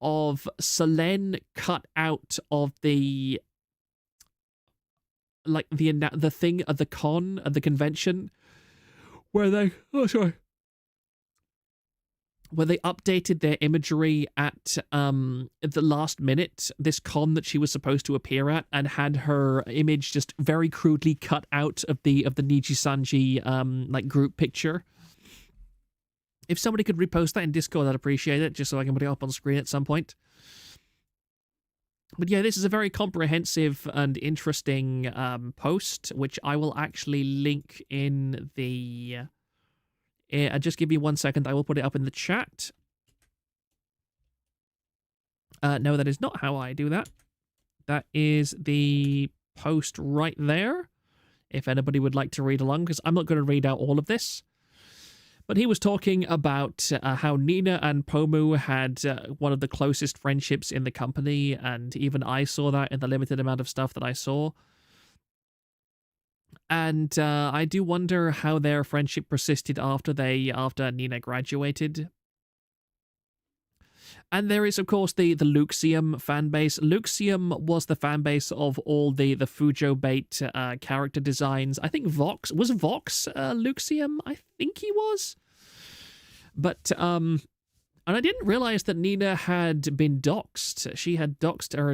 of Selene cut out of the... Like, the thing at the convention, where they... Oh, sorry. Where they updated their imagery at the last minute, this con that she was supposed to appear at, and had her image just very crudely cut out of the Niji-sanji like group picture. If somebody could repost that in Discord, I'd appreciate it, just so I can put it up on screen at some point. But yeah, this is a very comprehensive and interesting post, which I will actually link in the... just give me 1 second. I will put it up in the chat. No, that is not how I do that. That is the post right there, if anybody would like to read along, because I'm not going to read out all of this. But he was talking about how Nina and Pomu had one of the closest friendships in the company, and even I saw that in the limited amount of stuff that I saw. And I do wonder how their friendship persisted after Nina graduated. And there is, of course, the Luxium fanbase. Luxium was the fanbase of all the Fujo Bait character designs. I think Vox Luxium? I think he was. But and I didn't realize that Nina had been doxxed. She had doxxed her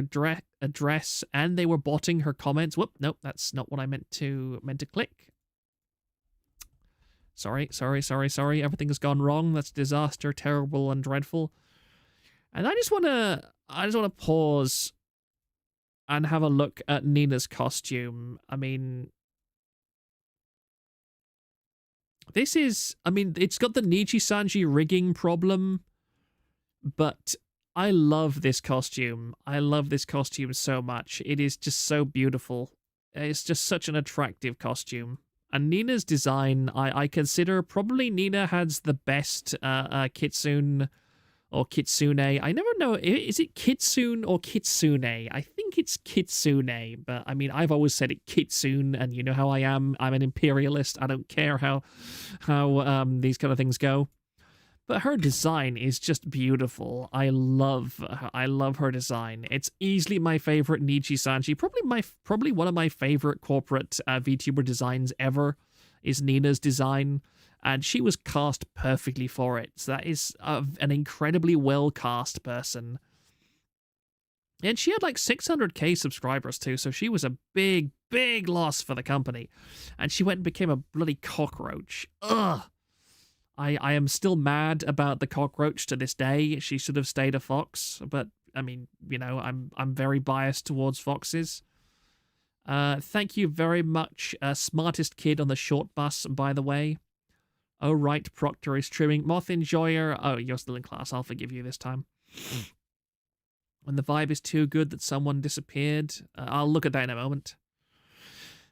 address, and they were botting her comments. Whoop, nope, that's not what I meant to click. Sorry. Everything has gone wrong. That's disaster, terrible, and dreadful. And I just wanna pause and have a look at Nina's costume. I mean, it's got the Niji-sanji rigging problem, but I love this costume. I love this costume so much. It is just so beautiful. It's just such an attractive costume. And Nina's design, I consider probably Nina has the best kitsune or kitsune. I never know, is it kitsune or kitsune? I think it's kitsune, but I mean, I've always said it kitsune, and you know how I am. I'm an imperialist. I don't care how these kind of things go. But her design is just beautiful. I love her design. It's easily my favorite Niji-sanji. Probably one of my favorite corporate VTuber designs ever is Nina's design. And she was cast perfectly for it. So that is an incredibly well cast person. And she had like 600k subscribers too, so she was a big, big loss for the company. And she went and became a bloody cockroach. Ugh. I am still mad about the cockroach to this day. She should have stayed a fox, but I mean, you know, I'm very biased towards foxes. Thank you very much, smartest kid on the short bus, by the way. Oh, right, Proctor is trimming. Moth Enjoyer. Oh, you're still in class. I'll forgive you this time. When the vibe is too good that someone disappeared. I'll look at that in a moment.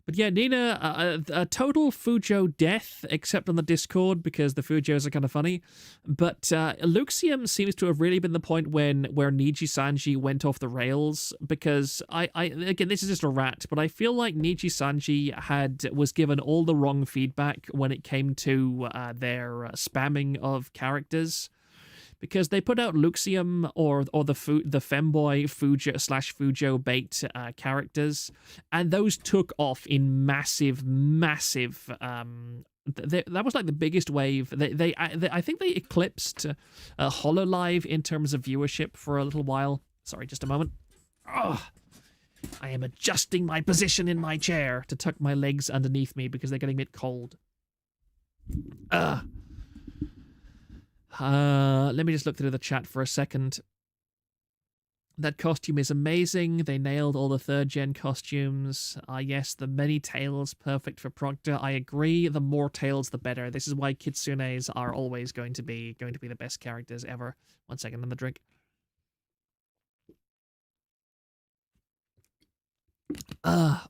But yeah, Nina, a total Fujo death, except on the Discord, because the Fujos are kind of funny. But Luxium seems to have really been the point where Niji Sanji went off the rails, because again, this is just a rat, but I feel like Niji Sanji was given all the wrong feedback when it came to their spamming of characters. Because they put out Luxium or the femboy Fujo bait characters, and those took off in massive. That was like the biggest wave. I think they eclipsed Hololive in terms of viewership for a little while. Sorry, just a moment. Oh, I am adjusting my position in my chair to tuck my legs underneath me because they're getting a bit cold. Let me just look through the chat for a second. That costume is amazing. They nailed all the 3rd gen costumes. Yes, the many tails, perfect for Proctor. I agree. The more tails, the better. This is why kitsunes are always going to be the best characters ever. 1 second on the drink. The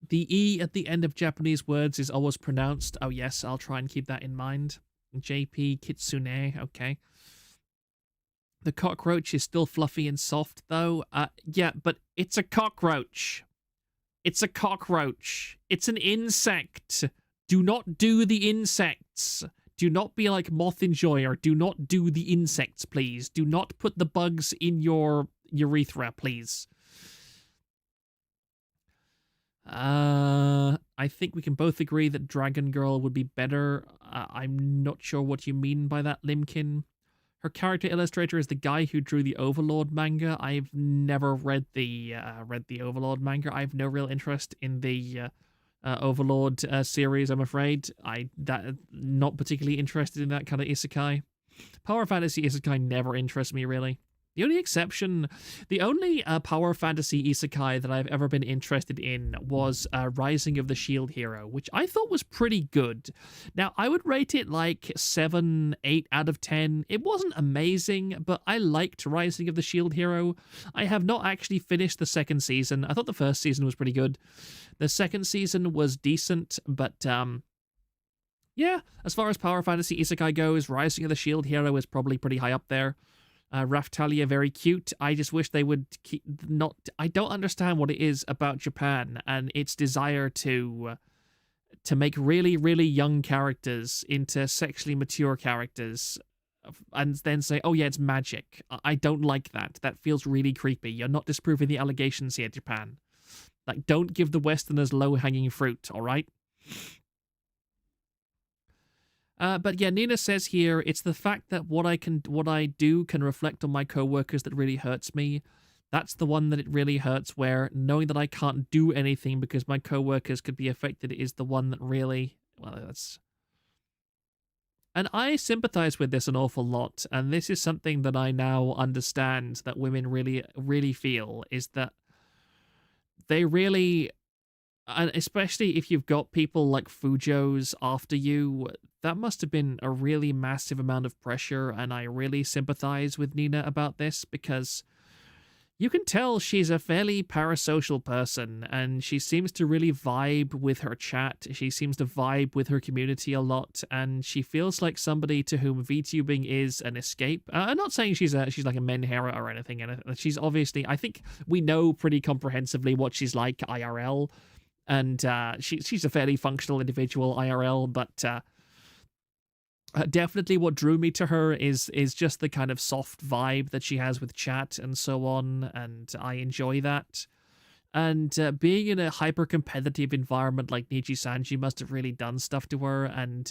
E at the end of Japanese words is always pronounced. Oh yes, I'll try and keep that in mind. JP Kitsune, okay. The cockroach is still fluffy and soft, though. Yeah, but it's a cockroach. It's a cockroach. It's an insect. Do not do the insects. Do not be like Moth Enjoyer. Do not do the insects, please. Do not put the bugs in your urethra, please. I think we can both agree that Dragon Girl would be better. I'm not sure what you mean by that, Limkin. Her character illustrator is the guy who drew the Overlord manga. I've never read the Overlord manga. I have no real interest in the Overlord series, I'm afraid. Not particularly interested in that kind of isekai. Power fantasy isekai never interests me, really. The only power fantasy isekai that I've ever been interested in was Rising of the Shield Hero, which I thought was pretty good. Now, I would rate it like 7, 8 out of 10. It wasn't amazing, but I liked Rising of the Shield Hero. I have not actually finished the 2nd season. I thought the 1st season was pretty good. The 2nd season was decent, but yeah, as far as power fantasy isekai goes, Rising of the Shield Hero is probably pretty high up there. Raftalia, very cute. I just wish they would I don't understand what it is about Japan and its desire to make really, really young characters into sexually mature characters and then say, oh yeah, it's magic. I don't like that. That feels really creepy. You're not disproving the allegations here, Japan. Like, don't give the Westerners low-hanging fruit, all right? But yeah, Nina says here, it's the fact that what I do can reflect on my coworkers that really hurts me. That's the one that it really hurts, where knowing that I can't do anything because my coworkers could be affected is the one that really, well, that's... And I sympathize with this an awful lot, and this is something that I now understand that women really, really feel, is that they really... And especially if you've got people like Fujos after you, that must have been a really massive amount of pressure, and I really sympathize with Nina about this, because you can tell she's a fairly parasocial person, and she seems to really vibe with her chat. She seems to vibe with her community a lot, and she feels like somebody to whom VTubing is an escape. I'm not saying she's like a menhera or anything, and she's obviously, I think we know pretty comprehensively what she's like IRL, and she's a fairly functional individual IRL, but definitely what drew me to her is just the kind of soft vibe that she has with chat and so on, and I enjoy that. And being in a hyper-competitive environment like Niji Sanji must have really done stuff to her, and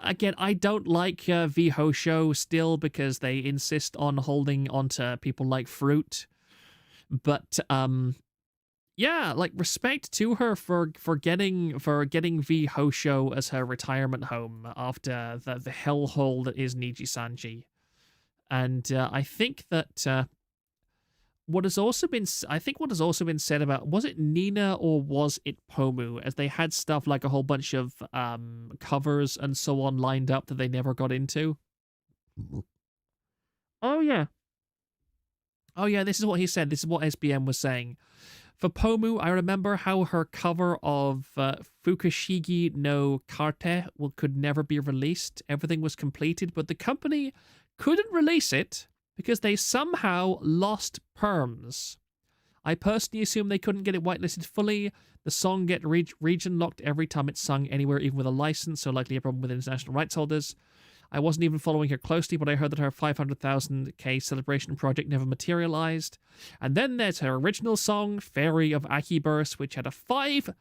again, I don't like V Hosho still because they insist on holding onto people like fruit, but yeah, like, respect to her for getting V Hosho as her retirement home after the hellhole that is Niji Sanji. And I think that what has also been said about, was it Nina or was it Pomu, as they had stuff like a whole bunch of covers and so on lined up that they never got into. Oh yeah, this is what he said. This is what SBM was saying. For Pomu, I remember how her cover of Fukushigi no Karte could never be released. Everything was completed, but the company couldn't release it because they somehow lost perms. I personally assume they couldn't get it whitelisted fully. The song get region locked every time it's sung anywhere, even with a license, so likely a problem with international rights holders. I wasn't even following her closely, but I heard that her 500,000k celebration project never materialized. And then there's her original song, Fairy of Akiburst, which had a five-month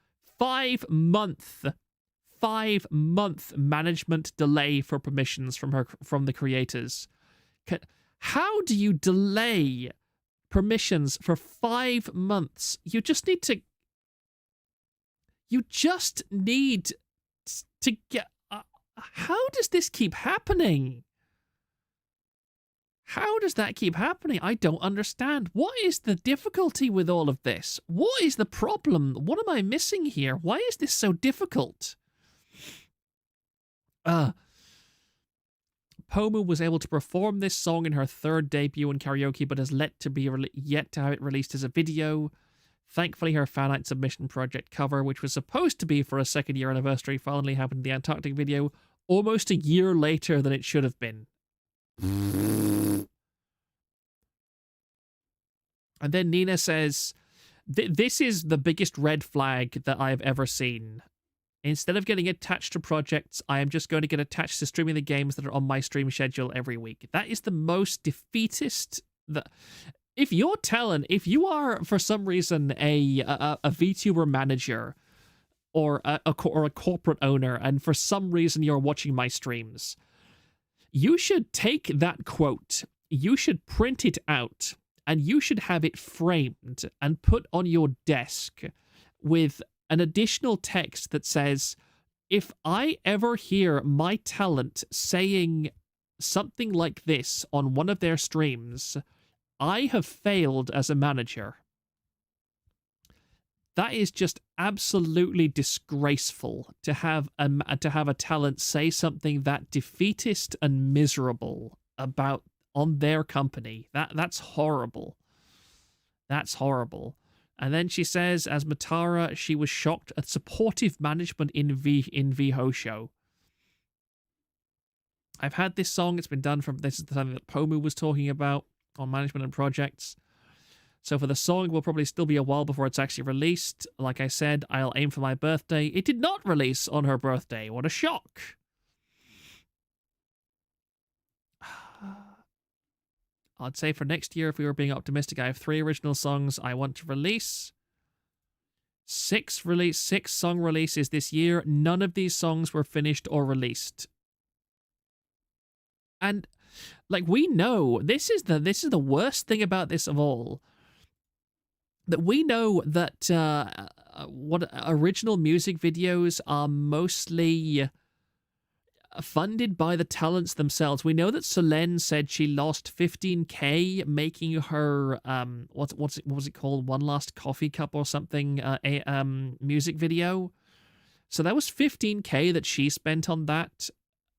management delay for permissions from the creators. How do you delay permissions for 5 months? You just need to get... how does this keep happening? How does that keep happening? I don't understand. What is the difficulty with all of this? What is the problem? What am I missing here? Why is this so difficult? Pomu was able to perform this song in her third debut in karaoke, but has yet to have it released as a video. Thankfully, her fanite submission project cover, which was supposed to be for a second-year anniversary, finally happened in the Antarctic video almost a year later than it should have been. And then Nina says, this is the biggest red flag that I have ever seen. Instead of getting attached to projects, I am just going to get attached to streaming the games that are on my stream schedule every week. That is the most defeatist... If you're Talon, if you are, for some reason, a VTuber manager or a corporate owner, and for some reason you're watching my streams, you should take that quote, you should print it out, and you should have it framed and put on your desk with an additional text that says, if I ever hear my talent saying something like this on one of their streams, I have failed as a manager. That is just absolutely disgraceful to have a talent say something that defeatist and miserable on their company. That's horrible. That's horrible. And then she says, as Matara, she was shocked at supportive management in Vihosho. I've had this song. It's been done from... This is the time that Pomu was talking about on management and projects. So for the song, it will probably still be a while before it's actually released. Like I said, I'll aim for my birthday. It did not release on her birthday. What a shock. I'd say for next year, if we were being optimistic, I have 3 original songs I want to release. 6 song releases this year. None of these songs were finished or released. And like, we know, this is the worst thing about this of all, that we know that what original music videos are mostly funded by the talents themselves. We know that Solène said she lost 15k making her what was it called, One Last Coffee Cup or something, a music video. So that was 15k that she spent on that,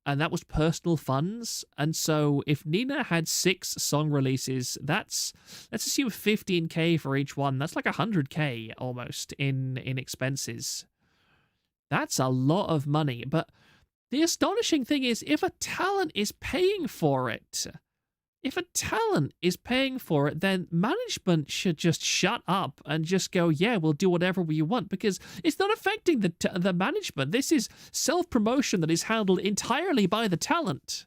and that was personal funds. And so if Nina had 6 song releases, let's assume 15k for each one. That's like 100k almost in expenses. That's a lot of money. But the astonishing thing is, if a talent is paying for it, then management should just shut up and just go, yeah, we'll do whatever we want, because it's not affecting the management. This is self-promotion that is handled entirely by the talent.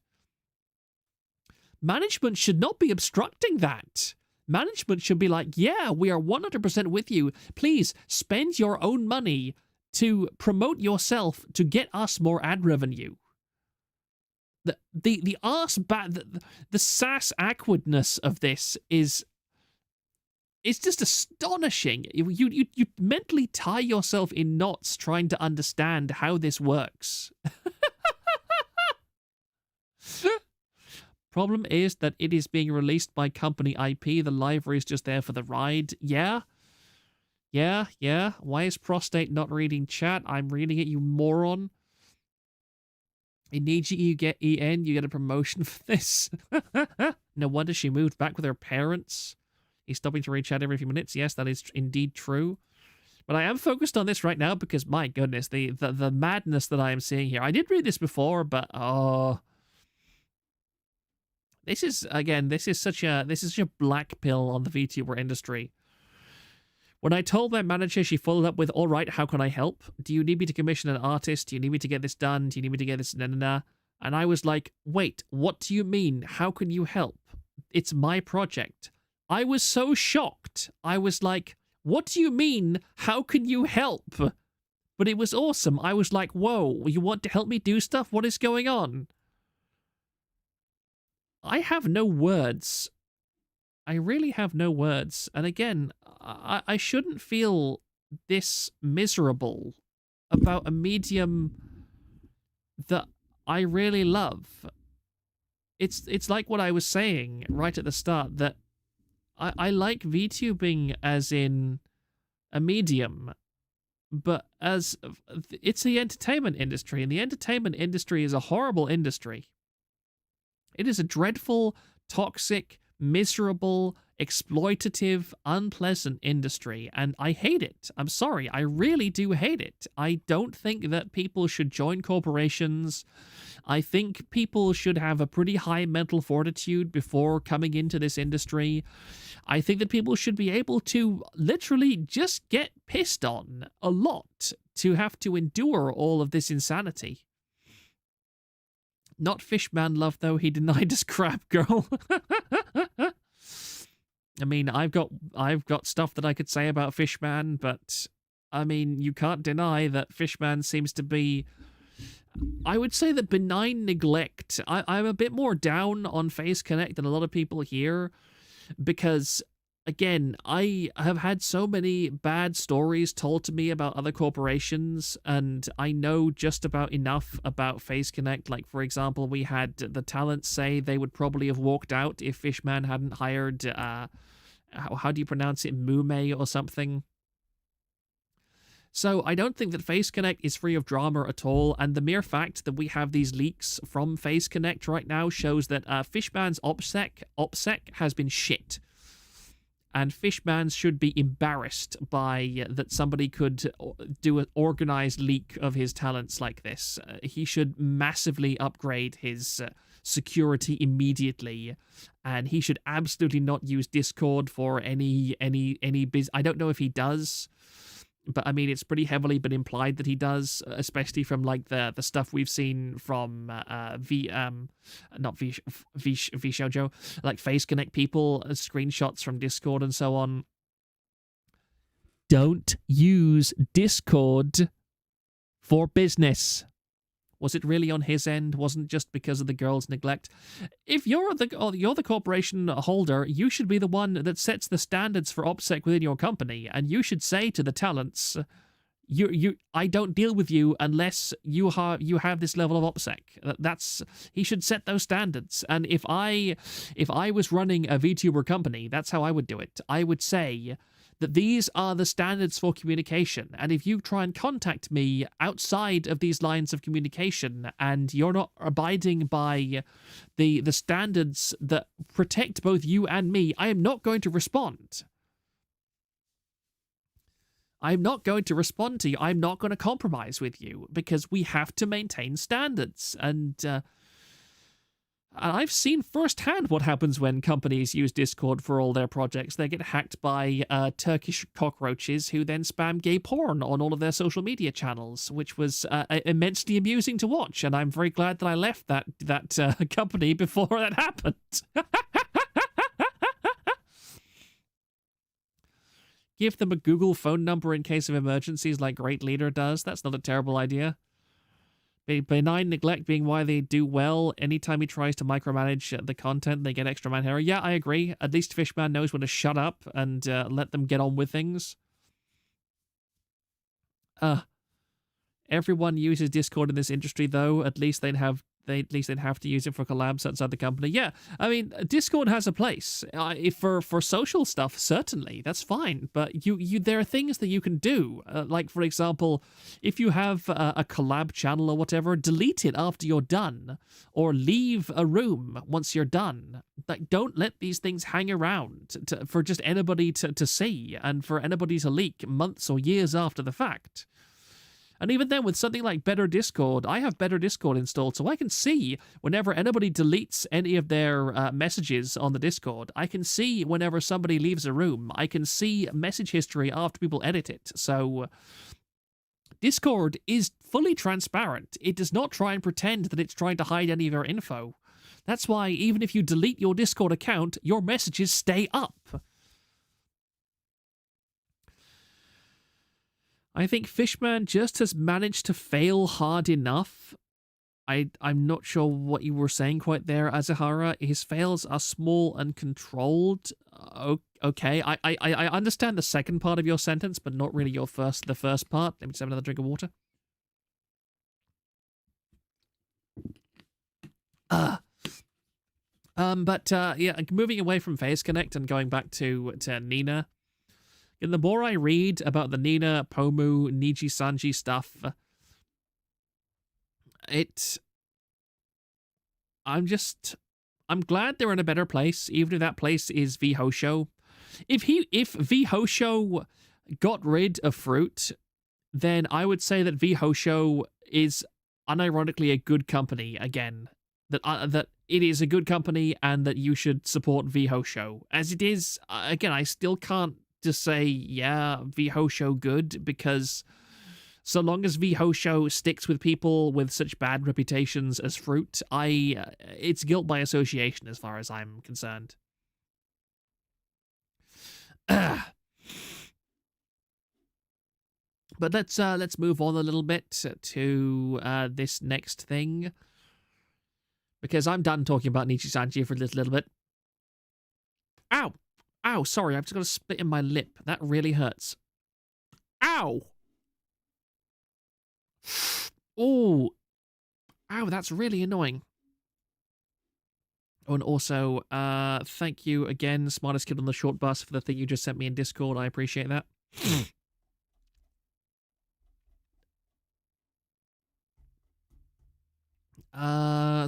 Management should not be obstructing that. Management should be like, yeah, we are 100% with you. Please spend your own money to promote yourself to get us more ad revenue. The sass awkwardness of this is just astonishing. You mentally tie yourself in knots trying to understand how this works. Problem is that it is being released by company IP. The library is just there for the ride. Yeah. Why is Prostate not reading chat? I'm reading it, you moron. In Niji, you get EN, you get a promotion for this. No wonder she moved back with her parents. He's stopping to reach out every few minutes. Yes, that is indeed true. But I am focused on this right now because, my goodness, the madness that I am seeing here. I did read this before, but this is such a black pill on the VTuber industry. When I told my manager, she followed up with, "All right, how can I help? Do you need me to commission an artist? Do you need me to get this done? Do you need me to get this na?" And I was like, "Wait, what do you mean? How can you help? It's my project." I was so shocked. I was like, "What do you mean? How can you help?" But it was awesome. I was like, "Whoa, you want to help me do stuff? What is going on?" I have no words. I really have no words. And again, I shouldn't feel this miserable about a medium that I really love. It's like what I was saying right at the start, that I like VTubing as in a medium, but as it's the entertainment industry, and the entertainment industry is a horrible industry. It is a dreadful, toxic, miserable, exploitative, unpleasant industry, and I hate it. I'm sorry, I really do hate it. I don't think that people should join corporations. I think people should have a pretty high mental fortitude before coming into this industry. I think that people should be able to literally just get pissed on a lot to have to endure all of this insanity. Not Fishman love, though. He denied us crab girl. I mean, I've got stuff that I could say about Fishman, but I mean, you can't deny that Fishman seems to be, I would say, that benign neglect. I'm a bit more down on Face Connect than a lot of people here, because again, I have had so many bad stories told to me about other corporations, and I know just about enough about Face Connect. Like, for example, we had the talents say they would probably have walked out if Fishman hadn't hired, how do you pronounce it, Mume or something? So I don't think that Face Connect is free of drama at all, and the mere fact that we have these leaks from Face Connect right now shows that Fishman's OPSEC has been shit. And Fishman should be embarrassed by that somebody could do an organized leak of his talents like this. He should massively upgrade his security immediately, and he should absolutely not use Discord for any biz. I don't know if he does, but I mean, it's pretty heavily been implied that he does, especially from like the stuff we've seen from not V Shoujo, like Face Connect people, screenshots from Discord and so on. Don't use Discord for business. Was it really on his end? Wasn't it just because of the girl's neglect? If you're the corporation holder, you should be the one that sets the standards for OPSEC within your company, and you should say to the talents, I don't deal with you unless you have this level of OPSEC. He should set those standards. And if I was running a VTuber company, that's how I would do it. I would say that these are the standards for communication, and if you try and contact me outside of these lines of communication and you're not abiding by the standards that protect both you and me, I am not going to respond. I'm not going to respond to you. I'm not going to compromise with you, because we have to maintain standards. And I've seen firsthand what happens when companies use Discord for all their projects. They get hacked by Turkish cockroaches who then spam gay porn on all of their social media channels, which was immensely amusing to watch. And I'm very glad that I left that company before that happened. Give them a Google phone number in case of emergencies like Great Leader does. That's not a terrible idea. Benign neglect being why they do well. Anytime he tries to micromanage the content, they get extra manpower. Yeah, I agree. At least Fishman knows when to shut up and let them get on with things. Everyone uses Discord in this industry, though. At least they'd have at least they'd have to use it for collabs outside the company. Yeah, I mean, Discord has a place for social stuff. Certainly, that's fine. But there are things that you can do. Like, for example, if you have a collab channel or whatever, delete it after you're done, or leave a room once you're done. Like, don't let these things hang around for just anybody to see and for anybody to leak months or years after the fact. And even then, with something like Better Discord, I have Better Discord installed, so I can see whenever anybody deletes any of their messages on the Discord. I can see whenever somebody leaves a room. I can see message history after people edit it. So Discord is fully transparent. It does not try and pretend that it's trying to hide any of your info. That's why even if you delete your Discord account, your messages stay up. I think Fishman just has managed to fail hard enough. I'm not sure what you were saying quite there, Azahara. His fails are small and controlled. Okay, I understand the second part of your sentence, but not really the first part. Let me just have another drink of water. Yeah, moving away from Phase Connect and going back to Nina. And the more I read about the Nina, Pomu, Niji Sanji stuff, I'm glad they're in a better place, even if that place is V Hosho. If V Hosho got rid of Fruit, then I would say that V Hosho is unironically a good company again. That it is a good company and that you should support V Hosho. As it is, again, I still can't just say, yeah, V Hosho good, because so long as V Hosho sticks with people with such bad reputations as Fruit, it's guilt by association as far as I'm concerned. But let's move on a little bit to this next thing, because I'm done talking about Niji Sanji for a little bit. Ow! Ow, sorry, I've just got a split in my lip. That really hurts. Ow! Oh! Ow, that's really annoying. Oh, and also, thank you again, Smartest Kid on the Short Bus, for the thing you just sent me in Discord. I appreciate that.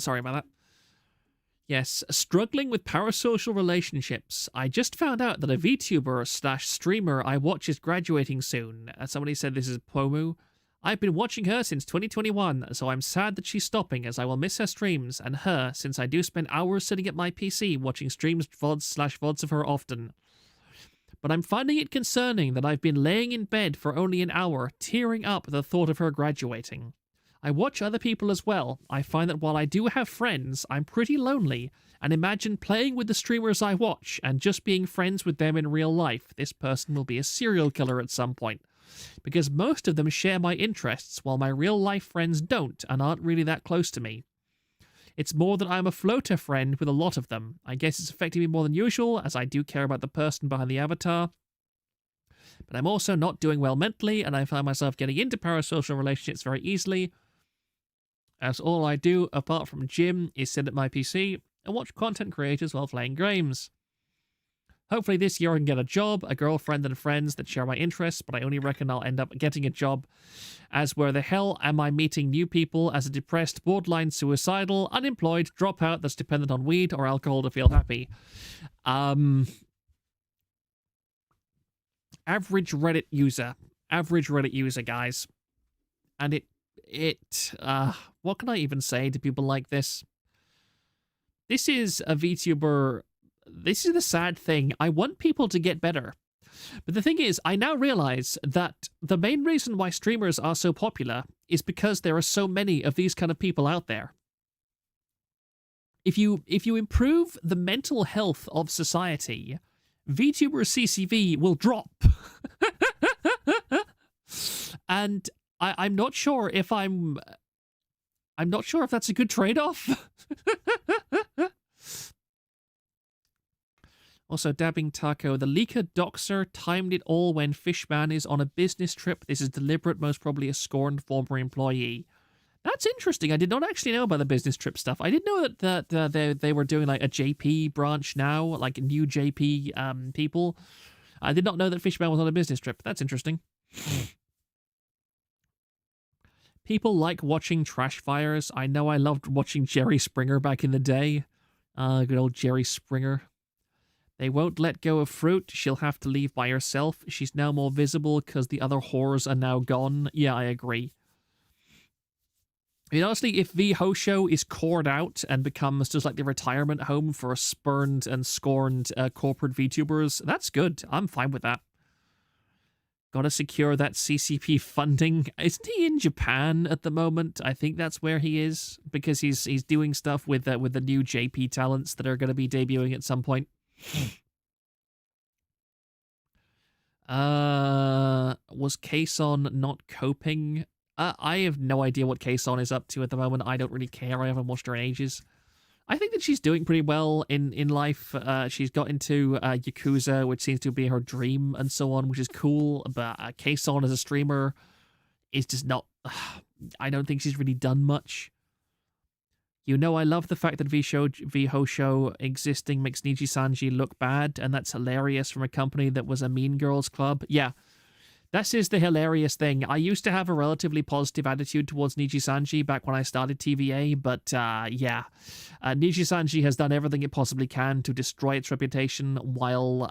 Sorry about that. Yes, struggling with parasocial relationships. I just found out that a VTuber/streamer I watch is graduating soon. Somebody said this is Pomu. I've been watching her since 2021, so I'm sad that she's stopping, as I will miss her streams and her, since I do spend hours sitting at my PC watching streams, VODs/VODs of her often. But I'm finding it concerning that I've been laying in bed for only an hour, tearing up at the thought of her graduating. I watch other people as well. I find that while I do have friends, I'm pretty lonely, and imagine playing with the streamers I watch and just being friends with them in real life. This person will be a serial killer at some point, because most of them share my interests, while my real-life friends don't and aren't really that close to me. It's more that I'm a floater friend with a lot of them. I guess it's affecting me more than usual, as I do care about the person behind the avatar. But I'm also not doing well mentally, and I find myself getting into parasocial relationships very easily, as all I do, apart from gym, is sit at my PC and watch content creators while playing games. Hopefully this year I can get a job, a girlfriend, and friends that share my interests, but I only reckon I'll end up getting a job, as where the hell am I meeting new people as a depressed, borderline suicidal, unemployed dropout that's dependent on weed or alcohol to feel happy? Average Reddit user, guys. And what can I even say to people like this? This is a VTuber. This is the sad thing. I want people to get better. But the thing is, I now realize that the main reason why streamers are so popular is because there are so many of these kind of people out there. If you improve the mental health of society, VTuber CCV will drop. And I'm not sure if I'm not sure if that's a good trade-off. Also, Dabbing Taco, the leaker doxer timed it all when Fishman is on a business trip. This is deliberate, most probably a scorned former employee. That's interesting. I did not actually know about the business trip stuff. I did know that they were doing like a JP branch now, like new JP people. I did not know that Fishman was on a business trip. That's interesting. People like watching trash fires. I know I loved watching Jerry Springer back in the day. Good old Jerry Springer. They won't let go of Fruit. She'll have to leave by herself. She's now more visible because the other whores are now gone. Yeah, I agree. I mean, honestly, if the Hosho is cored out and becomes just like the retirement home for spurned and scorned corporate VTubers, that's good. I'm fine with that. Gotta secure that CCP funding. Isn't he in Japan at the moment? I think that's where he is, because he's doing stuff with the new JP talents that are going to be debuting at some point. Was Kason not coping? I have no idea what Kason is up to at the moment. I don't really care. I haven't watched her in ages. I think that she's doing pretty well in life. She's got into Yakuza, which seems to be her dream and so on, which is cool. But Kason as a streamer is just not... I don't think she's really done much. You know, I love the fact that V-Hosho existing makes Niji Sanji look bad, and that's hilarious from a company that was a Mean Girls club. Yeah, this is the hilarious thing. I used to have a relatively positive attitude towards Niji Sanji back when I started TVA, but yeah. Niji Sanji has done everything it possibly can to destroy its reputation, while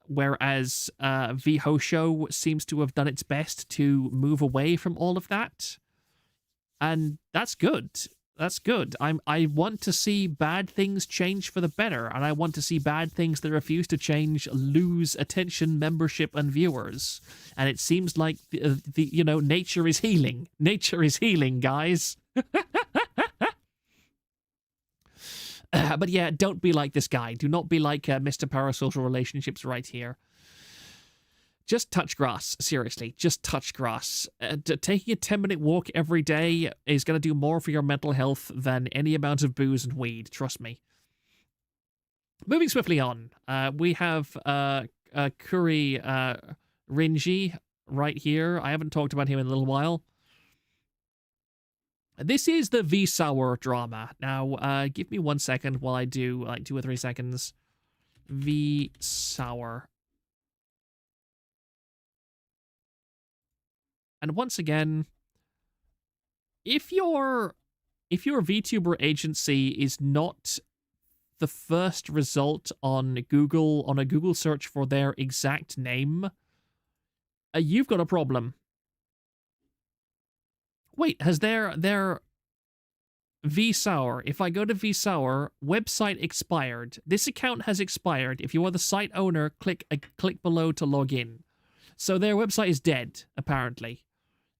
whereas V-Hosho seems to have done its best to move away from all of that. And that's good. That's good. I want to see bad things change for the better, and I want to see bad things that refuse to change lose attention, membership, and viewers. And it seems like the you know, nature is healing. Nature is healing, guys. But yeah, don't be like this guy. Do not be like Mr. Parasocial Relationships right here. Just touch grass. Seriously, just touch grass. Taking a 10-minute walk every day is going to do more for your mental health than any amount of booze and weed. Trust me. Moving swiftly on, we have Kuri Rinji right here. I haven't talked about him in a little while. This is the V-Sour drama. Now, give me 1 second while I do like 2 or 3 seconds. V-Sour. And once again, if your VTuber agency is not the first result on Google, on a Google search for their exact name, you've got a problem. Wait, has their V-Sour, if I go to V-Sour, website expired. This account has expired. If you are the site owner, click below to log in. So their website is dead, apparently.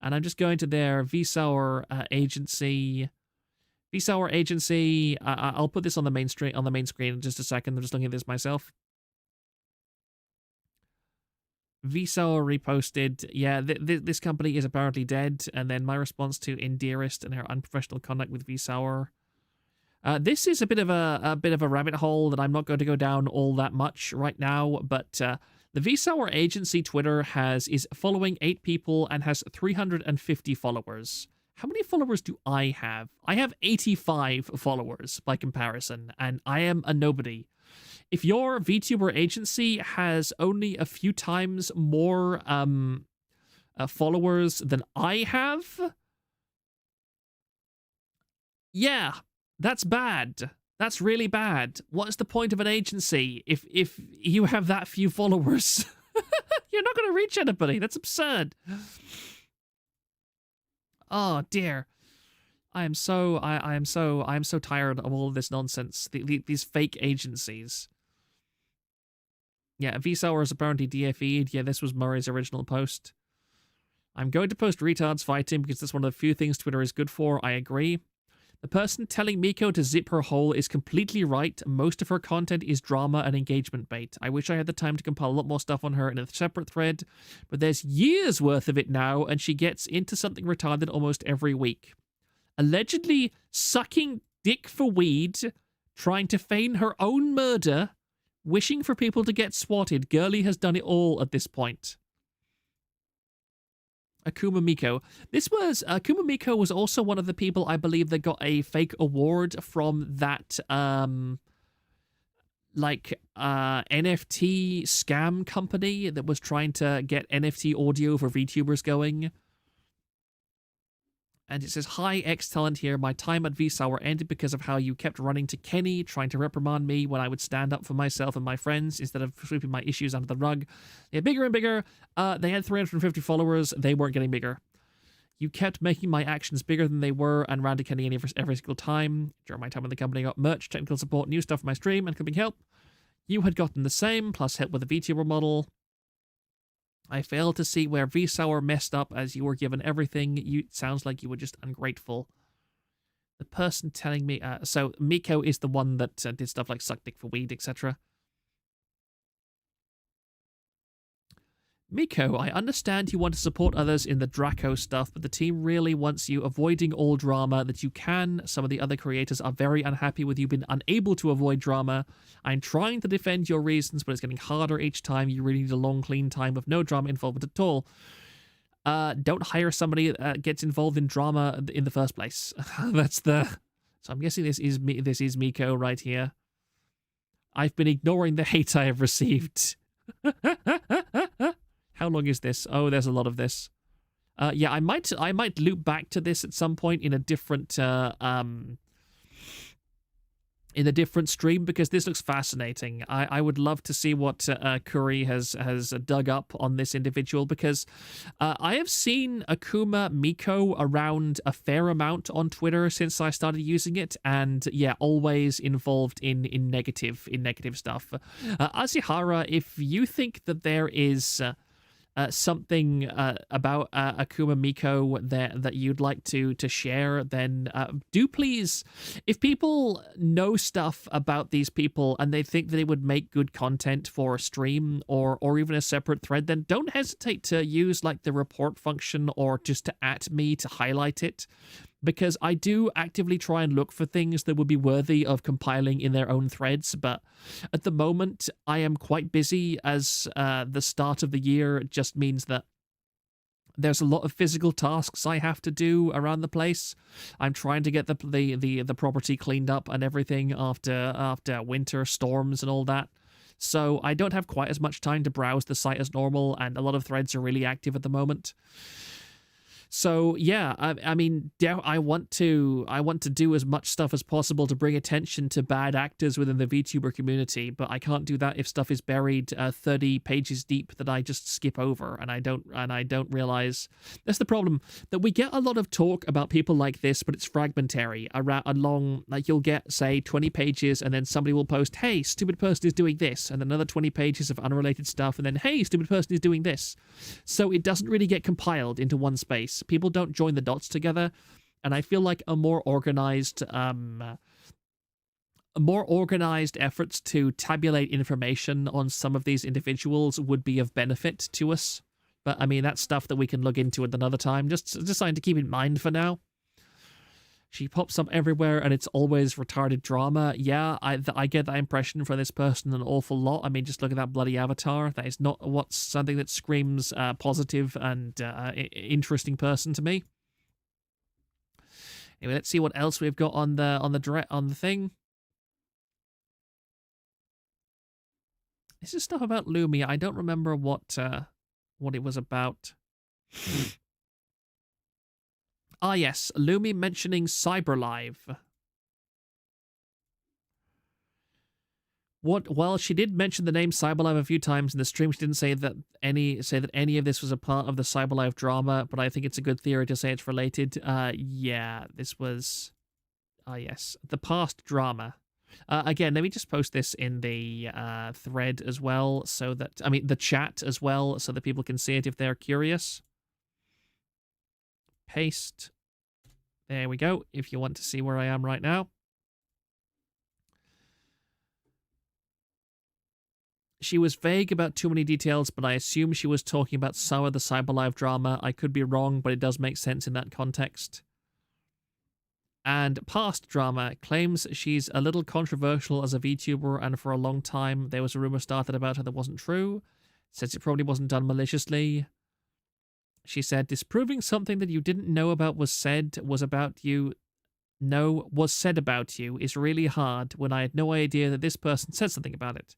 And I'm just going to their V-Sour agency. V-Sour agency. I'll put this on the main screen in just a second. I'm just looking at this myself. V-Sour reposted. Yeah, this company is apparently dead. And then my response to Indearest and her unprofessional conduct with V-Sour. This is a bit of a rabbit hole that I'm not going to go down all that much right now, but. The V-Sour agency Twitter is following 8 people and has 350 followers. How many followers do I have? I have 85 followers by comparison, and I am a nobody. If your VTuber agency has only a few times more followers than I have, yeah, that's bad. That's really bad. What's the point of an agency if you have that few followers? You're not going to reach anybody. That's absurd. Oh dear. I am so tired of all of this nonsense. These fake agencies. Yeah, V-Sour is apparently DFE'd. Yeah, this was Murray's original post. I'm going to post retards fighting because that's one of the few things Twitter is good for. I agree. The person telling Miko to zip her hole is completely right. Most of her content is drama and engagement bait. I wish I had the time to compile a lot more stuff on her in a separate thread, but there's years worth of it now, and she gets into something retarded almost every week. Allegedly sucking dick for weed, trying to feign her own murder, wishing for people to get swatted. Girlie has done it all at this point. Akuma Miko. This was Akuma Miko was also one of the people I believe that got a fake award from that NFT scam company that was trying to get NFT audio for VTubers going. And it says, "Hi, X-Talent here. My time at VSour ended because of how you kept running to Kenny, trying to reprimand me when I would stand up for myself and my friends instead of sweeping my issues under the rug. They get bigger and bigger. They had 350 followers. They weren't getting bigger. You kept making my actions bigger than they were and ran to Kenny every single time. During my time in the company, I got merch, technical support, new stuff for my stream, and clipping help. You had gotten the same, plus help with the VTuber model. I failed to see where VSour messed up as you were given everything. It sounds like you were just ungrateful. The person telling me... so Miko is the one that did stuff like suck dick for weed, etc. Miko, I understand you want to support others in the Draco stuff, but the team really wants you avoiding all drama that you can. Some of the other creators are very unhappy with you being unable to avoid drama. I'm trying to defend your reasons, but it's getting harder each time. You really need a long, clean time with no drama involvement at all. Don't hire somebody that gets involved in drama in the first place. That's the... So I'm guessing this is Miko right here. I've been ignoring the hate I have received. How long is this? Oh, there's a lot of this. Yeah, I might loop back to this at some point in a different stream because this looks fascinating. I would love to see what Curry has dug up on this individual because I have seen Akuma Miko around a fair amount on Twitter since I started using it, and yeah, always involved in negative stuff. Azihara, if you think that there is something about Akuma Miko that you'd like to share, then do please. If people know stuff about these people and they think that it would make good content for a stream or even a separate thread, then don't hesitate to use like the report function or just to @me to highlight it. Because I do actively try and look for things that would be worthy of compiling in their own threads, but at the moment I am quite busy as the start of the year just means that there's a lot of physical tasks I have to do around the place. I'm trying to get the property cleaned up and everything after winter storms and all that. So I don't have quite as much time to browse the site as normal, and a lot of threads are really active at the moment. So yeah, I mean, I want to do as much stuff as possible to bring attention to bad actors within the VTuber community, but I can't do that if stuff is buried 30 pages deep that I just skip over, and I don't realize. That's the problem, that we get a lot of talk about people like this, but it's fragmentary along. Like you'll get say 20 pages, and then somebody will post, "Hey, stupid person is doing this," and then another 20 pages of unrelated stuff, and then, "Hey, stupid person is doing this." So it doesn't really get compiled into one space. People don't join the dots together, and I feel like a more organized efforts to tabulate information on some of these individuals would be of benefit to us. But I mean, that's stuff that we can look into at another time. Just something to keep in mind for now. She pops up everywhere, and it's always retarded drama. Yeah, I get that impression for this person an awful lot. I mean, just look at that bloody avatar. That is not something that screams positive and interesting person to me. Anyway, let's see what else we've got on the thing. This is stuff about Lumia. I don't remember what it was about. Ah, yes, Lumi mentioning CyberLive. Well, she did mention the name CyberLive a few times in the stream. She didn't say that any of this was a part of the CyberLive drama, but I think it's a good theory to say it's related. Yeah, this was... Ah, yes, the past drama. Again, let me just post this in the thread as well, so that... I mean, the chat as well, so that people can see it if they're curious. Paste. There we go, if you want to see where I am right now. She was vague about too many details, but I assume she was talking about some of the CyberLive drama. I could be wrong, but it does make sense in that context. And past drama claims she's a little controversial as a VTuber, and for a long time there was a rumor started about her that wasn't true. Says it probably wasn't done maliciously. She said, disproving something that you didn't know about was said about you is really hard when I had no idea that this person said something about it.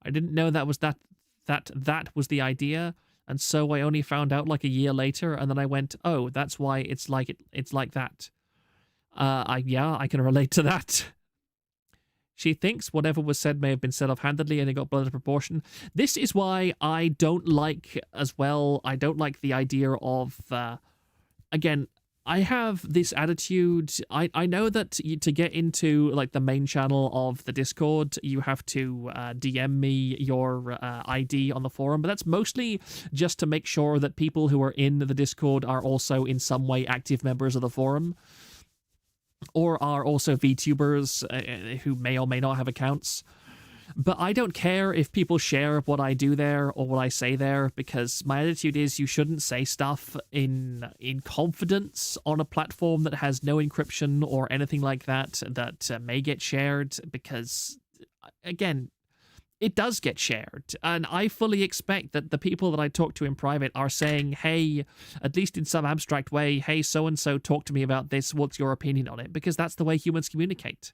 I didn't know that was that was the idea, and so I only found out like a year later, and then I went, oh, that's why it's like that. I can relate to that. She thinks whatever was said may have been said offhandedly and it got blown out of proportion. This is why I don't like the idea of, again, I have this attitude. I know that to get into like the main channel of the Discord, you have to DM me your ID on the forum, but that's mostly just to make sure that people who are in the Discord are also in some way active members of the forum, or are also VTubers who may or may not have accounts. But I don't care if people share what I do there or what I say there, because my attitude is you shouldn't say stuff in confidence on a platform that has no encryption or anything like that may get shared, because, again, it does get shared. And I fully expect that the people that I talk to in private are saying, hey, at least in some abstract way, hey, so-and-so, talk to me about this. What's your opinion on it? Because that's the way humans communicate.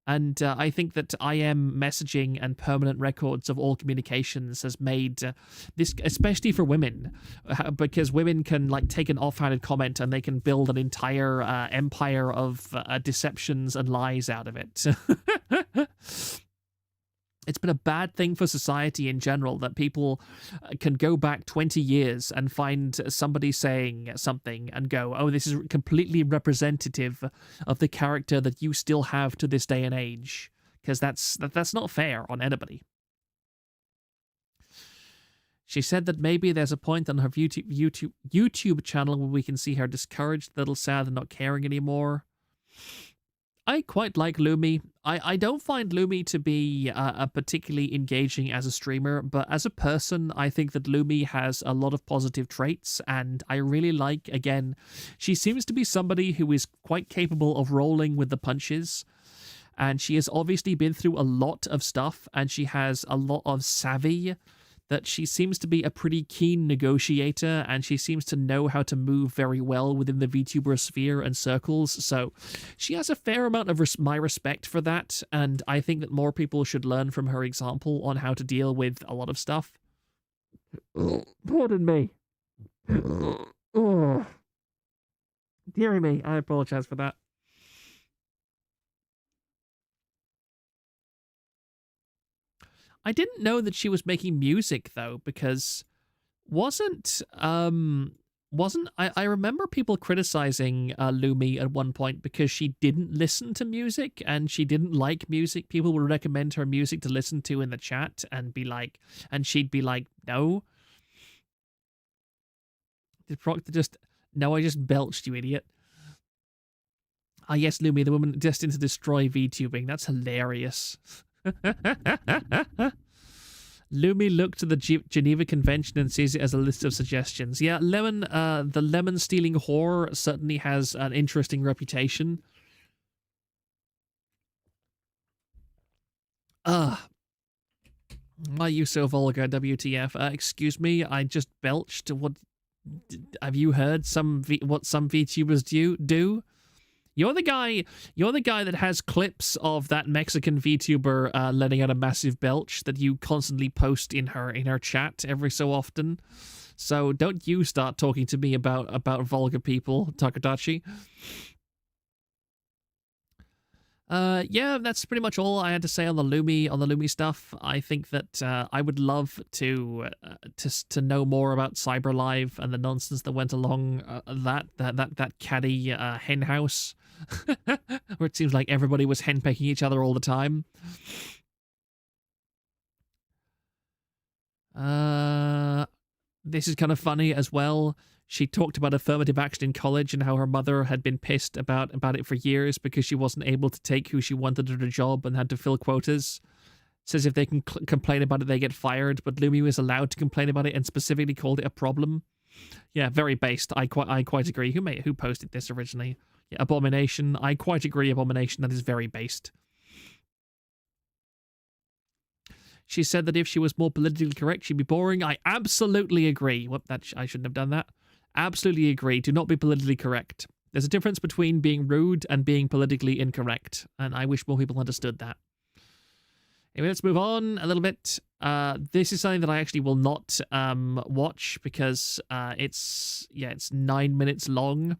And I think that IM messaging and permanent records of all communications has made this, especially for women, because women can like take an offhanded comment and they can build an entire empire of deceptions and lies out of it. It's been a bad thing for society in general that people can go back 20 years and find somebody saying something and go, oh, this is completely representative of the character that you still have to this day and age, because that's not fair on anybody. She said that maybe there's a point on her YouTube channel where we can see her discouraged, a little sad and not caring anymore. I quite like Lumi. I don't find Lumi to be a particularly engaging as a streamer, but as a person, I think that Lumi has a lot of positive traits, and I really like, again, she seems to be somebody who is quite capable of rolling with the punches, and she has obviously been through a lot of stuff, and she has a lot of savvy, that she seems to be a pretty keen negotiator, and she seems to know how to move very well within the VTuber sphere and circles, so she has a fair amount of my respect for that, and I think that more people should learn from her example on how to deal with a lot of stuff. Pardon me. Oh. Deary me, I apologize for that. I didn't know that she was making music though, because I remember people criticizing Lumi at one point because she didn't listen to music and she didn't like music. People would recommend her music to listen to in the chat and she'd be like, no. Did Proctor no, I just belched, you idiot. Ah, yes, Lumi, the woman destined to destroy VTubing. That's hilarious. Lumi looked to the Geneva Convention and sees it as a list of suggestions. Yeah, the lemon-stealing whore certainly has an interesting reputation. Why are you so vulgar, WTF? Excuse me, I just belched. What have you heard? What some VTubers do? You're the guy that has clips of that Mexican VTuber letting out a massive belch that you constantly post in her chat every so often. So don't you start talking to me about vulgar people, Takadachi. Yeah, that's pretty much all I had to say on the Lumi stuff. I think that I would love to know more about CyberLive and the nonsense that went along that caddy hen house, where it seems like everybody was henpecking each other all the time. This is kind of funny as well. She talked about affirmative action in college and how her mother had been pissed about it for years because she wasn't able to take who she wanted at her job and had to fill quotas. Says if they can complain about it, they get fired, but Lumi was allowed to complain about it and specifically called it a problem. Yeah, very based. I quite agree. Who posted this originally? Yeah, Abomination. I quite agree, Abomination. That is very based. She said that if she was more politically correct, she'd be boring. I absolutely agree. Whoop, I shouldn't have done that. Absolutely agree. Do not be politically correct. There's a difference between being rude and being politically incorrect, and I wish more people understood that. Anyway, let's move on a little bit. This is something that I actually will not watch because it's 9 minutes long.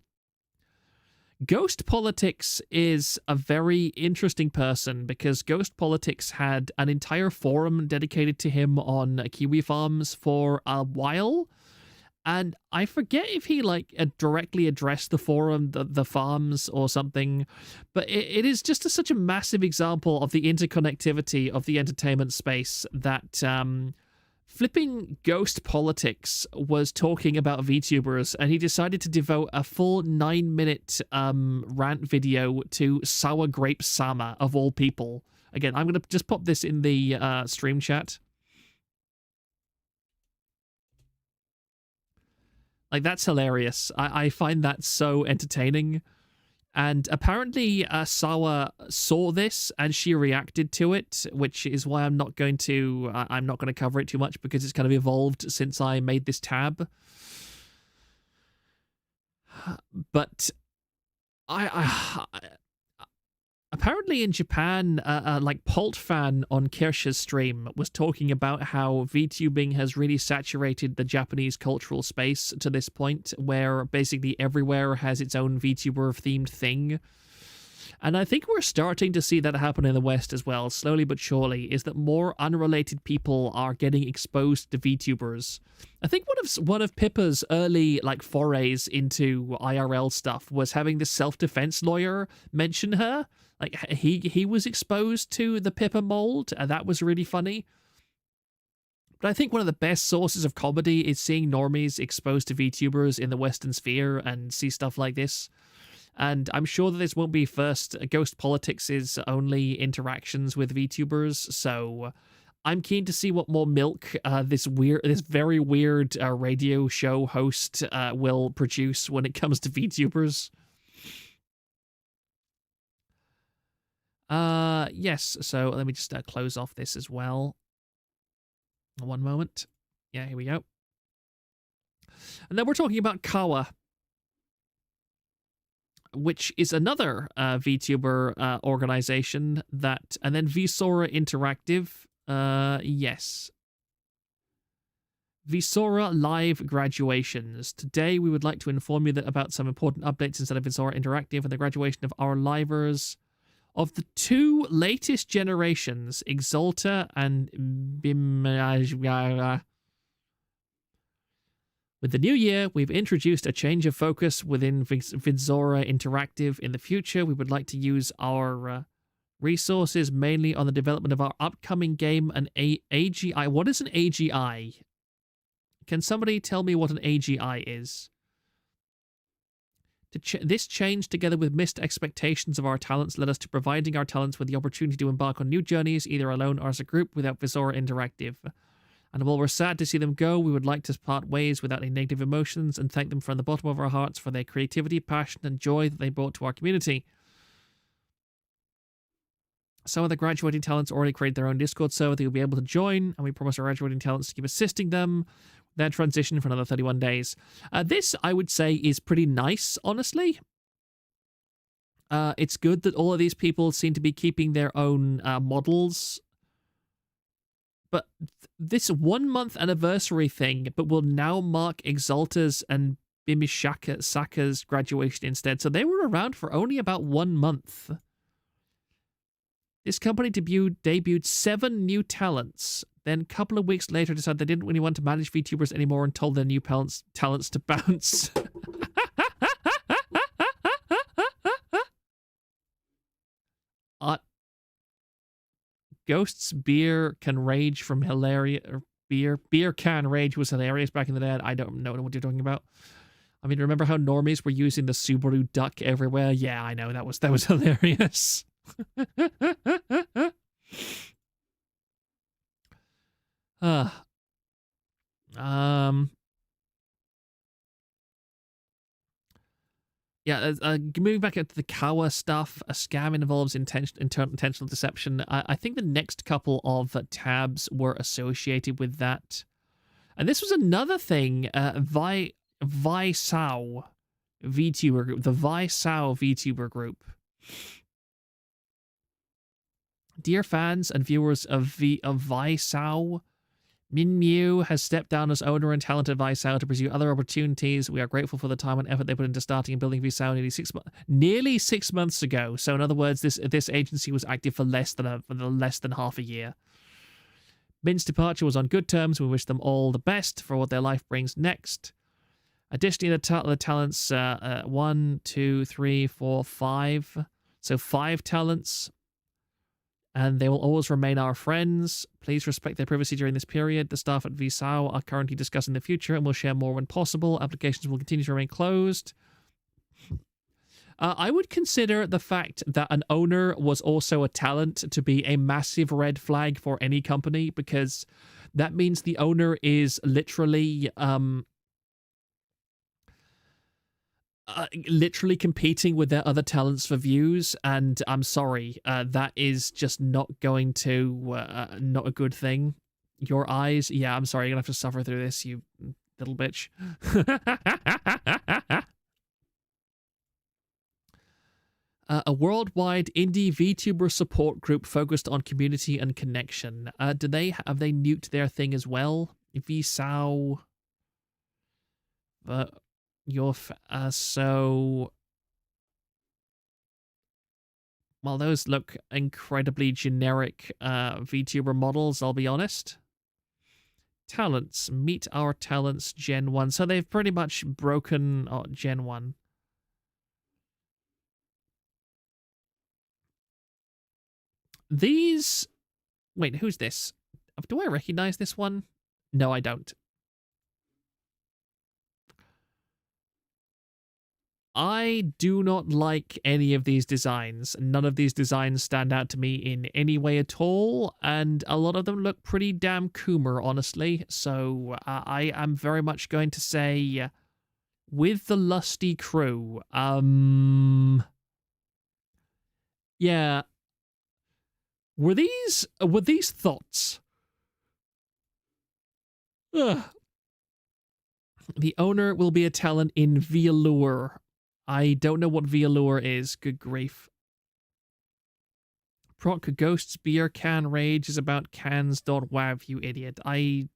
Ghost Politics is a very interesting person because Ghost Politics had an entire forum dedicated to him on Kiwi Farms for a while. And I forget if he directly addressed the forum, the farms or something, but it is just such a massive example of the interconnectivity of the entertainment space that flipping Ghost Politics was talking about VTubers, and he decided to devote a full 9-minute rant video to Sour Grape Sama, of all people. Again, I'm going to just pop this in the stream chat. Like, that's hilarious. I find that so entertaining. And apparently Sawa saw this and she reacted to it, which is why I'm not going to cover it too much because it's kind of evolved since I made this tab. But apparently in Japan, Pult fan on Kirsch's stream was talking about how VTubing has really saturated the Japanese cultural space to this point, where basically everywhere has its own VTuber-themed thing. And I think we're starting to see that happen in the West as well, slowly but surely, is that more unrelated people are getting exposed to VTubers. I think one of Pippa's early forays into IRL stuff was having this self-defense lawyer mention her. Like, he was exposed to the Pippa mold, and that was really funny. But I think one of the best sources of comedy is seeing normies exposed to VTubers in the Western sphere and see stuff like this. And I'm sure that this won't be first Ghost Politics' only interactions with VTubers, so I'm keen to see what more milk this very weird radio show host will produce when it comes to VTubers. Yes, so let me just close off this as well. One moment. Yeah, here we go. And then we're talking about Kawa, which is another VTuber organization that, and then Visora Interactive. Yes. Visora Live Graduations. Today we would like to inform you about some important updates inside of Visora Interactive and the graduation of our livers of the two latest generations, Exalta and Bimajara. With the new year, we've introduced a change of focus within Visora Interactive. In the future, we would like to use our resources mainly on the development of our upcoming game, an AGI. What is an AGI? Can somebody tell me what an AGI is? This change, together with missed expectations of our talents, led us to providing our talents with the opportunity to embark on new journeys, either alone or as a group, without Visora Interactive. And while we're sad to see them go, we would like to part ways without any negative emotions and thank them from the bottom of our hearts for their creativity, passion, and joy that they brought to our community. Some of the graduating talents already created their own Discord server that you'll be able to join, and we promise our graduating talents to keep assisting them their transition for another 31 days. This, I would say, is pretty nice, honestly. It's good that all of these people seem to be keeping their own models. But this 1-month anniversary thing, but will now mark Exalta's and Bimisaka's graduation instead. So they were around for only about 1 month. This company debuted 7 new talents. Then a couple of weeks later decided they didn't really want to manage VTubers anymore and told their new talents to bounce. Ghost's beer can rage from hilarious. Beer can rage was hilarious back in the day. I don't know what you're talking about. I mean, remember how normies were using the Subaru duck everywhere? Yeah, I know, that was hilarious. Yeah, moving back into the Kawa stuff, a scam involves intentional deception. I think the next couple of tabs were associated with that. And this was another thing. Visao VTuber group. The Visao VTuber group. Dear fans and viewers of Visao, Min Mew has stepped down as owner and talent at Visao to pursue other opportunities. We are grateful for the time and effort they put into starting and building Visao nearly 6 months ago. So in other words, this agency was active for less than half a year. Min's departure was on good terms. We wish them all the best for what their life brings next. Additionally, the talents 1, 2, 3, 4, 5. So 5 talents. And they will always remain our friends. Please respect their privacy during this period. The staff at Visao are currently discussing the future and will share more when possible. Applications will continue to remain closed. I would consider the fact that an owner was also a talent to be a massive red flag for any company, because that means the owner is literally literally competing with their other talents for views, and I'm sorry, that is just not going to not a good thing. Your eyes, yeah, I'm sorry, you're gonna have to suffer through this, you little bitch. A worldwide indie VTuber support group focused on community and connection. Have they nuked their thing as well? Visao. But so. Well, those look incredibly generic VTuber models, I'll be honest. Talents. Meet our talents, Gen 1. So they've pretty much broken Gen 1. These... Wait, who's this? Do I recognize this one? No, I don't. I do not like any of these designs. None of these designs stand out to me in any way at all, and a lot of them look pretty damn Coomer, honestly. So I am very much going to say, with the Lusty Crew, yeah. Were these thoughts? Ugh. The owner will be a talent in Velour. I don't know what Velour is. Good grief. Proc Ghosts Beer Can Rage is about cans.wav, you idiot. Do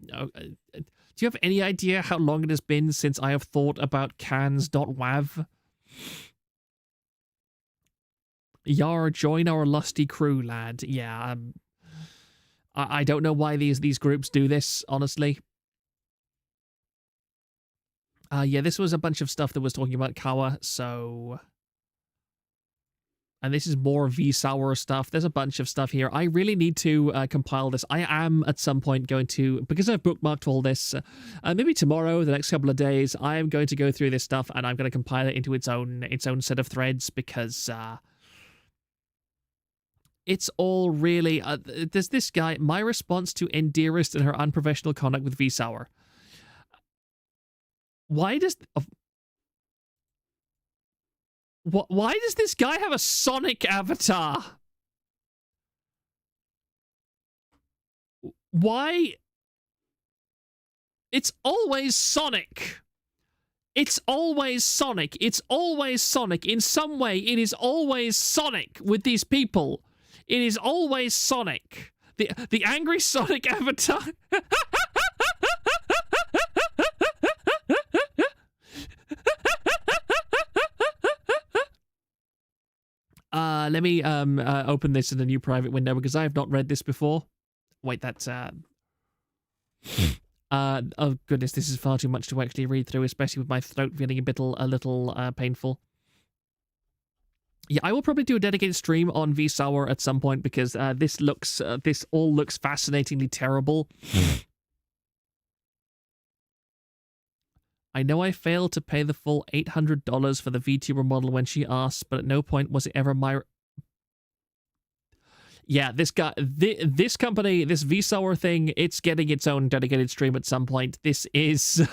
you have any idea how long it has been since I have thought about cans.wav? Yar, join our lusty crew, lad. Yeah, I don't know why these groups do this, honestly. Yeah, this was a bunch of stuff that was talking about Kawa, so... And this is more V-Sour stuff. There's a bunch of stuff here. I really need to compile this. I am, at some point, going to... Because I've bookmarked all this, maybe tomorrow, the next couple of days, I am going to go through this stuff, and I'm going to compile it into its own set of threads, because... it's all really... there's this guy, my response to Endearest and her unprofessional conduct with V-Sour. Why does this guy have a Sonic avatar? Why? It's always Sonic. It's always Sonic. It's always Sonic. In some way, it is always Sonic with these people. It is always Sonic. The angry Sonic avatar. Let me open this in a new private window because I have not read this before. Wait, that's oh goodness, this is far too much to actually read through, especially with my throat feeling a little painful. Yeah, I will probably do a dedicated stream on V-Sour at some point because this all looks fascinatingly terrible. I know I failed to pay the full $800 for the VTuber model when she asked, but at no point was it ever my... Yeah, this guy, this company, this V-Sour thing, it's getting its own dedicated stream at some point. This is...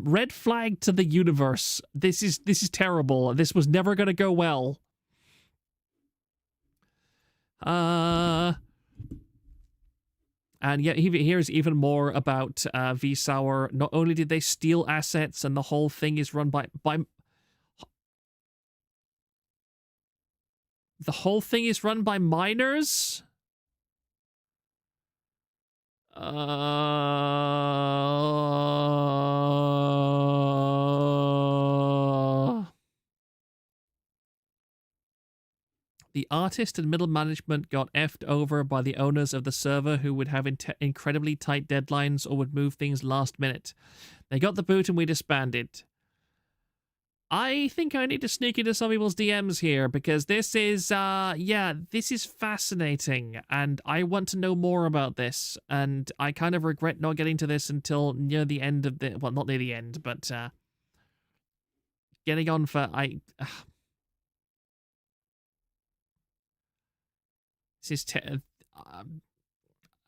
red flag to the universe. This is terrible. This was never gonna go well. Uh, and yet here's even more about V Sour. Not only did they steal assets, and the whole thing is run by the whole thing is run by minors. The artist and middle management got effed over by the owners of the server, who would have incredibly tight deadlines or would move things last minute. They got the boot and we disbanded. I think I need to sneak into some people's DMs here, because this is, this is fascinating, and I want to know more about this, and I kind of regret not getting to this until near the end of the, well, not near the end, but, getting on for, this is,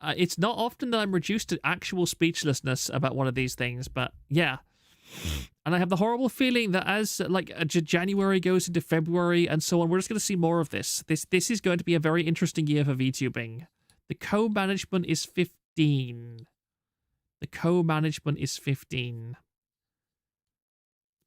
it's not often that I'm reduced to actual speechlessness about one of these things, but yeah. And I have the horrible feeling that as January goes into February and so on, we're just going to see more of this. This is going to be a very interesting year for VTubing. The co-management is 15. The co-management is 15.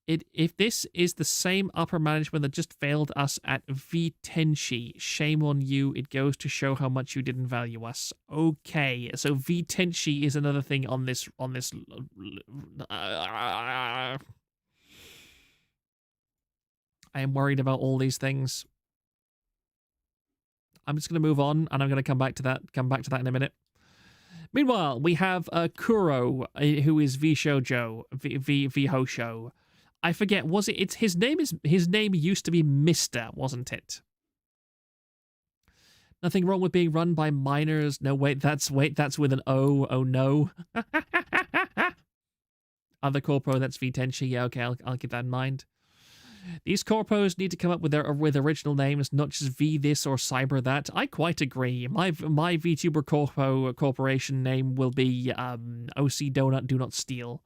If this is the same upper management that just failed us at V-Tenshi, shame on you. It goes to show how much you didn't value us. Okay, so V-Tenshi is another thing on this. I am worried about all these things. I'm just going to move on, and I'm going to come back to that in a minute. Meanwhile, we have Kuro, who is V-Shoujo, V-Hosho. I forget, was it? It's his name used to be Mister, wasn't it? Nothing wrong with being run by minors. No, wait, that's with an O. Oh no. Other corpo, that's V-Tenshi. Yeah, okay, I'll keep that in mind. These corpos need to come up with original names, not just V this or Cyber that. I quite agree. My VTuber corporation name will be OC Donut Do Not Steal.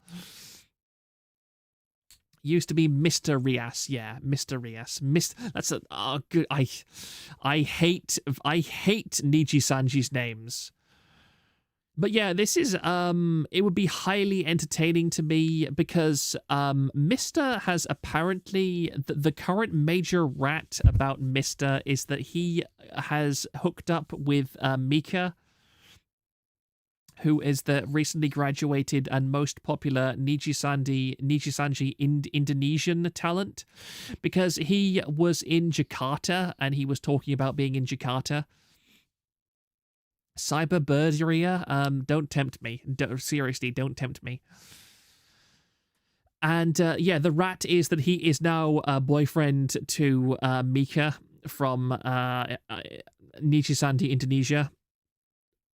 Used to be Mr. Rias, yeah, Mr. Rias. That's a good. I hate Niji Sanji's names. But yeah, this is it would be highly entertaining to me, because Mr. has apparently the current major rat about Mr. is that he has hooked up with Mika, who is the recently graduated and most popular Niji Sanji Indonesian talent, because he was in Jakarta and he was talking about being in Jakarta. Cyberberseria, don't tempt me. Seriously, don't tempt me. And yeah, the rat is that he is now a boyfriend to Mika from Niji Sanji Indonesia.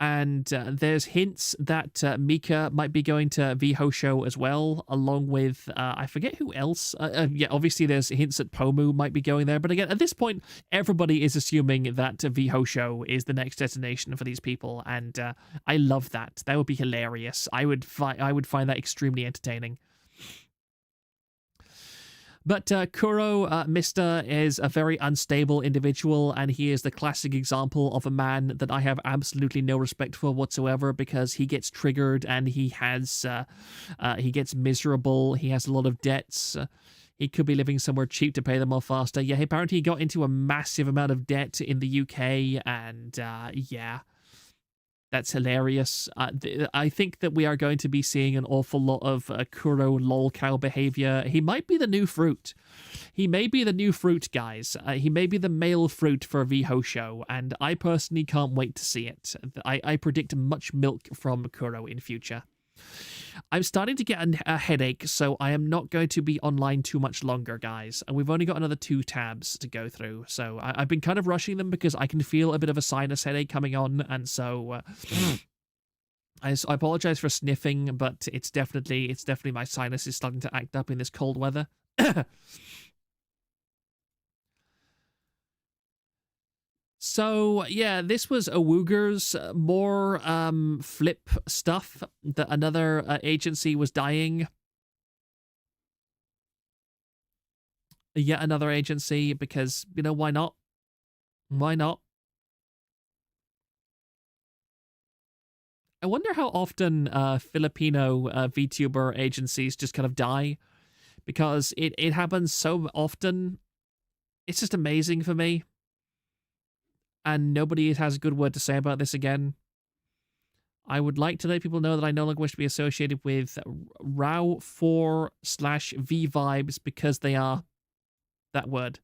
And there's hints that Mika might be going to V-Hosho as well, along with, I forget who else. Yeah, obviously there's hints that Pomu might be going there. But again, at this point, everybody is assuming that V-Hosho is the next destination for these people. And I love that. That would be hilarious. I would find that extremely entertaining. But Kuro, Mr. is a very unstable individual, and he is the classic example of a man that I have absolutely no respect for whatsoever, because he gets triggered and he gets miserable. He has a lot of debts. He could be living somewhere cheap to pay them off faster. Yeah, apparently he got into a massive amount of debt in the UK, and yeah. That's hilarious. I think that we are going to be seeing an awful lot of Kuro lolcow behavior. He might be the new fruit. He may be the new fruit, guys. He may be the male fruit for V-Hosho, and I personally can't wait to see it. I predict much milk from Kuro in future. I'm starting to get a headache, so I am not going to be online too much longer, guys. And we've only got another 2 tabs to go through, so I've been kind of rushing them because I can feel a bit of a sinus headache coming on, and so I apologize for sniffing, but it's definitely my sinus is starting to act up in this cold weather. So, yeah, this was Awooger's more flip stuff that another agency was dying. Yet another agency, because, you know, why not? Why not? I wonder how often Filipino VTuber agencies just kind of die, because it happens so often. It's just amazing for me. And nobody has a good word to say about this again. I would like to let people know that I no longer wish to be associated with RAW4/V vibes because they are that word.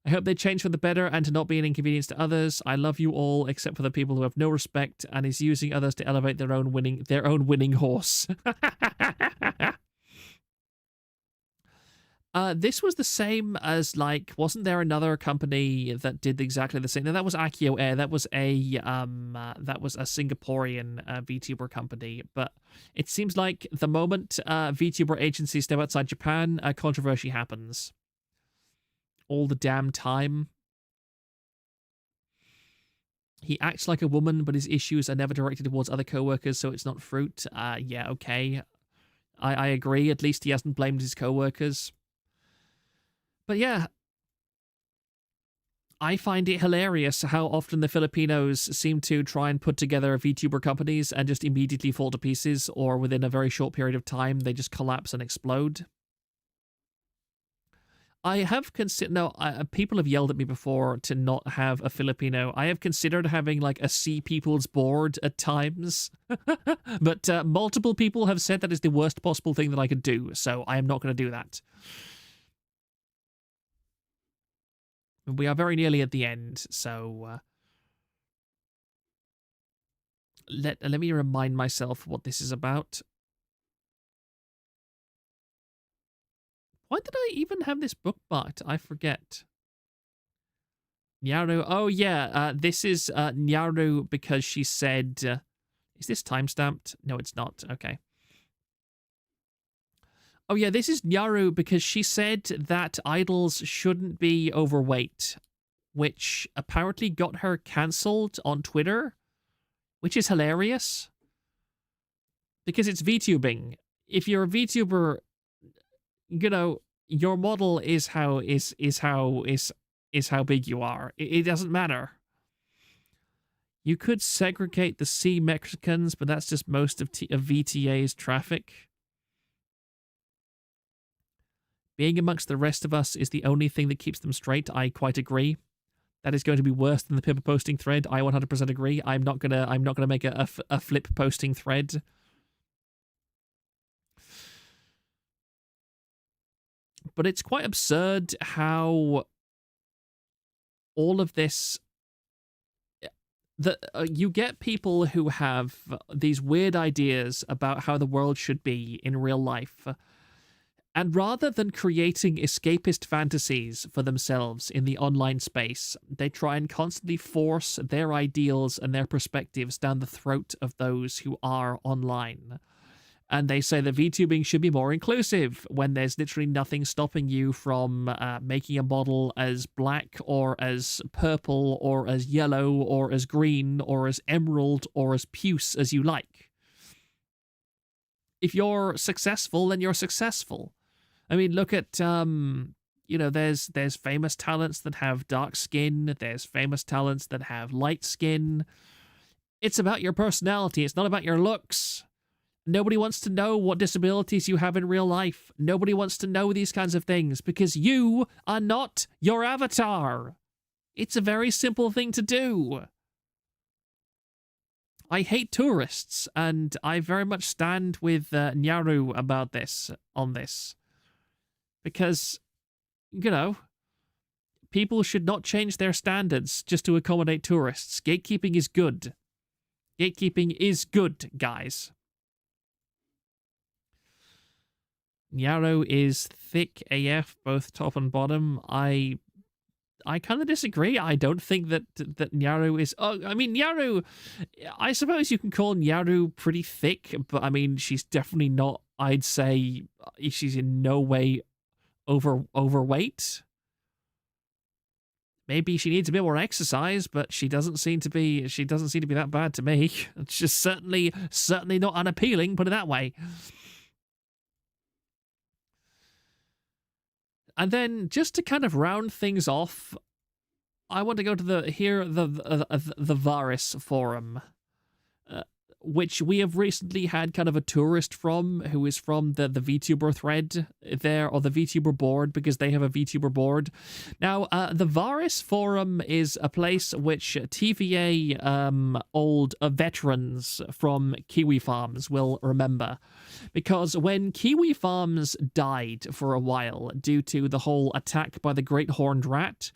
I hope they change for the better and to not be an inconvenience to others. I love you all, except for the people who have no respect and is using others to elevate their own winning horse. This was the same as, like, wasn't there another company that did exactly the same? No, that was Akio Air. That was a Singaporean VTuber company. But it seems like the moment VTuber agencies step outside Japan, controversy happens. All the damn time. He acts like a woman, but his issues are never directed towards other co-workers, so it's not fruit. Yeah, okay. I agree. At least he hasn't blamed his co-workers. But yeah, I find it hilarious how often the Filipinos seem to try and put together VTuber companies and just immediately fall to pieces, or within a very short period of time, they just collapse and explode. I have considered, no, people have yelled at me before to not have a Filipino. I have considered having like a Sea People's board at times, but multiple people have said that is the worst possible thing that I could do, so I am not going to do that. We are very nearly at the end, so let me remind myself what this is about. Why did I even have this bookmarked? I forget. Nyaru. Oh, yeah. This is Nyaru because she said... is this timestamped? No, it's not. Okay. Oh, yeah. This is Nyaru because she said that idols shouldn't be overweight, which apparently got her cancelled on Twitter, which is hilarious. Because it's VTubing. If you're a VTuber... you know, your model is how big you are. It doesn't matter. You could segregate the C Mexicans, but that's just most of VTA's traffic. Being amongst the rest of us is the only thing that keeps them straight. I quite agree. That is going to be worse than the Pippa posting thread. I 100% agree. I'm not gonna make a flip posting thread. But it's quite absurd how all of this... you get people who have these weird ideas about how the world should be in real life. And rather than creating escapist fantasies for themselves in the online space, they try and constantly force their ideals and their perspectives down the throat of those who are online. And they say that VTubing should be more inclusive when there's literally nothing stopping you from making a model as black or as purple or as yellow or as green or as emerald or as puce as you like. If you're successful, then you're successful. I mean, look at, you know, there's famous talents that have dark skin. There's famous talents that have light skin. It's about your personality. It's not about your looks. Nobody wants to know what disabilities you have in real life. Nobody wants to know these kinds of things because you are not your avatar. It's a very simple thing to do. I hate tourists, and I very much stand with Nyaru about this, on this. Because, you know, people should not change their standards just to accommodate tourists. Gatekeeping is good. Gatekeeping is good, guys. Nyaru is thick AF, both top and bottom. I kind of disagree. I don't think that Nyaru is... Oh, I mean, Nyaru... I suppose you can call Nyaru pretty thick, but I mean, she's definitely not... I'd say she's in no way overweight. Maybe she needs a bit more exercise, but she doesn't seem to be that bad to me. It's just certainly not unappealing, put it that way. And then, just to kind of round things off, I want to go to the Varus forum. which we have recently had kind of a tourist from, who is from the VTuber thread there, or the VTuber board, because they have a VTuber board. Now, the Varus Forum is a place which TVA old veterans from Kiwi Farms will remember. Because when Kiwi Farms died for a while due to the whole attack by the Great Horned Rat,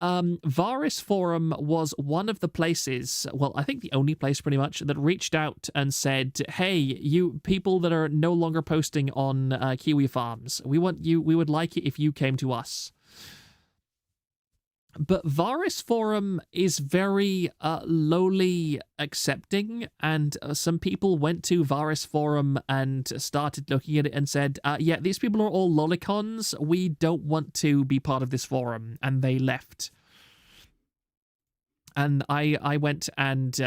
Varus Forum was one of the places, well, I think the only place pretty much, that reached out and said, hey, you people that are no longer posting on Kiwi Farms, we would like it if you came to us. But Varus Forum is very lowly accepting, and some people went to Varus Forum and started looking at it and said, yeah, these people are all lolicons, we don't want to be part of this forum, and they left. And I went and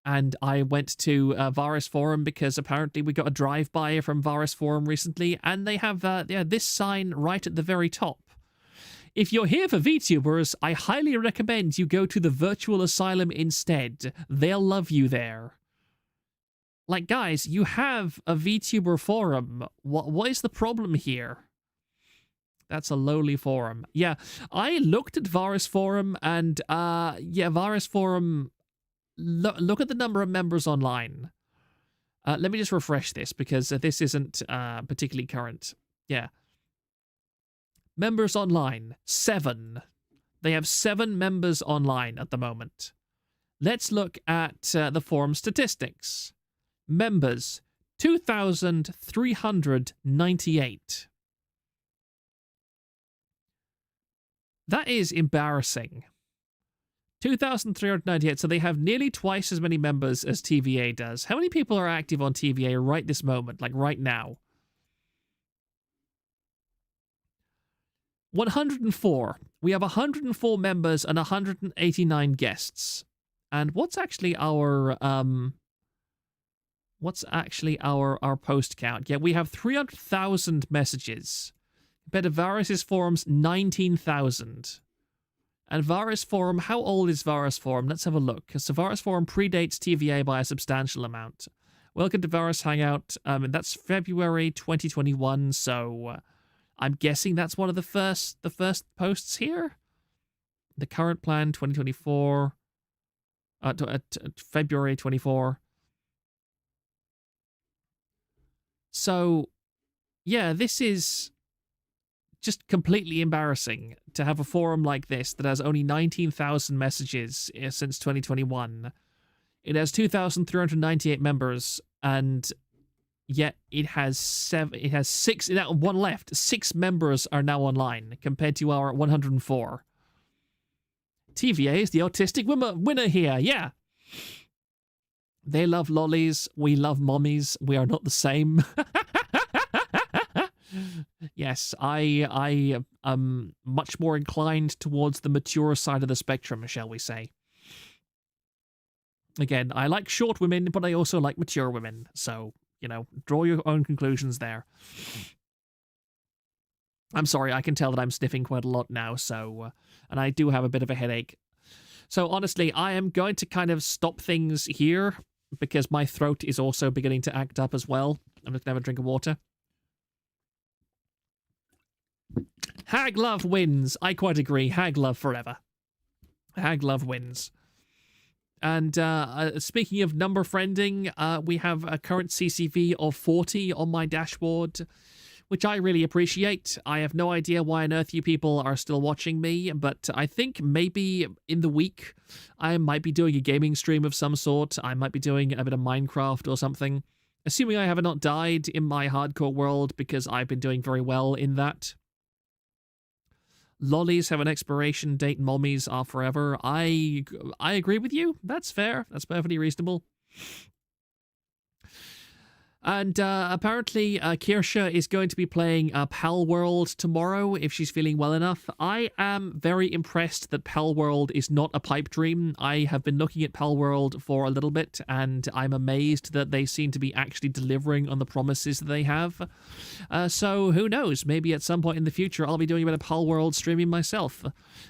and I went to Varus Forum because apparently we got a drive-by from Varus Forum recently, and they have this sign right at the very top. If you're here for VTubers, I highly recommend you go to the Virtual Asylum instead. They'll love you there. Like, guys, you have a VTuber forum. What is the problem here? That's a lowly forum. Yeah, I looked at Varus Forum, and yeah, Varus Forum... Look at the number of members online. Let me just refresh this, because this isn't particularly current. Yeah. Members online, 7. They have 7 members online at the moment. Let's look at the forum statistics. Members, 2,398. That is embarrassing. 2,398, so they have nearly twice as many members as TVA does. How many people are active on TVA right this moment, like right now? 104. We have 104 members and 189 guests. And what's actually our post count? Yeah, we have 300,000 messages. Compared to Varus's forums, 19,000. And Varus Forum, how old is Varus Forum? Let's have a look. So Varus Forum predates TVA by a substantial amount. Welcome to Varus Hangout. And that's February 2021, so I'm guessing that's one of the first posts here. The current plan, 2024, February 24. So, yeah, this is just completely embarrassing to have a forum like this that has only 19,000 messages since 2021. It has 2,398 members, and yet it has 6, one left. 6 members are now online compared to our 104. TVA is the autistic winner here, yeah. They love lollies, we love mommies, we are not the same. Yes, I am much more inclined towards the mature side of the spectrum, shall we say. Again, I like short women, but I also like mature women. So, you know, draw your own conclusions there. I'm sorry, I can tell that I'm sniffing quite a lot now, so... and I do have a bit of a headache. So, honestly, I am going to kind of stop things here, because my throat is also beginning to act up as well. I'm just going to have a drink of water. Hag love wins. I quite agree. Hag love forever. Hag love wins. And speaking of number friending, we have a current CCV of 40 on my dashboard, which I really appreciate. I have no idea why on earth you people are still watching me, but I think maybe in the week I might be doing a gaming stream of some sort. I might be doing a bit of Minecraft or something. Assuming I have not died in my hardcore world, because I've been doing very well in that. Lollies have an expiration date, mommies are forever. I agree with you. That's fair. That's perfectly reasonable. And apparently, Kirsha is going to be playing Pal World tomorrow if she's feeling well enough. I am very impressed that Pal World is not a pipe dream. I have been looking at Pal World for a little bit, and I'm amazed that they seem to be actually delivering on the promises that they have. So who knows? Maybe at some point in the future, I'll be doing a bit of Pal World streaming myself.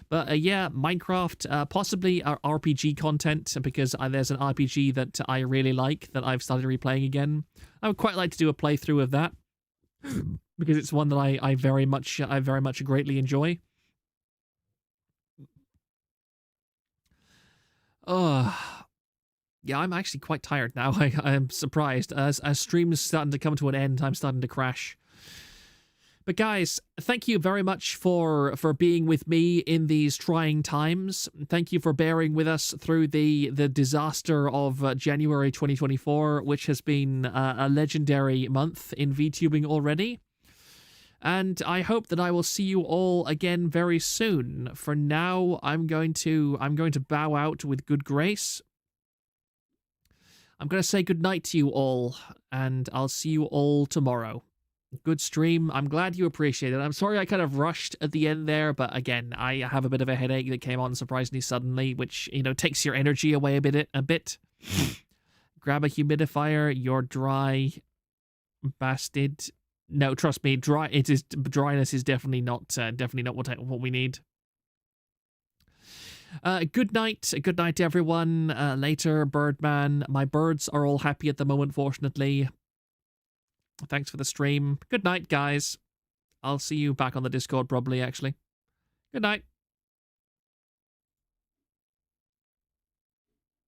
But yeah, Minecraft, possibly RPG content, because there's an RPG that I really like that I've started replaying again. I would quite like to do a playthrough of that because it's one that I very much greatly enjoy. Yeah, I'm actually quite tired now. I'm surprised. As stream's starting to come to an end, I'm starting to crash. But guys, thank you very much for being with me in these trying times. Thank you for bearing with us through the disaster of January 2024, which has been a legendary month in VTubing already. And I hope that I will see you all again very soon. For now, I'm going to bow out with good grace. I'm going to say goodnight to you all, and I'll see you all tomorrow. Good stream. I'm glad you appreciate it. I'm sorry I kind of rushed at the end there, but again, I have a bit of a headache that came on surprisingly suddenly, which, you know, takes your energy away a bit. Grab a humidifier. You're dry, bastard. No, trust me, dryness is definitely not what we need. Good night, everyone. Later, Birdman. My birds are all happy at the moment, fortunately. Thanks for the stream. Good night, guys. I'll see you back on the Discord probably, actually. Good night.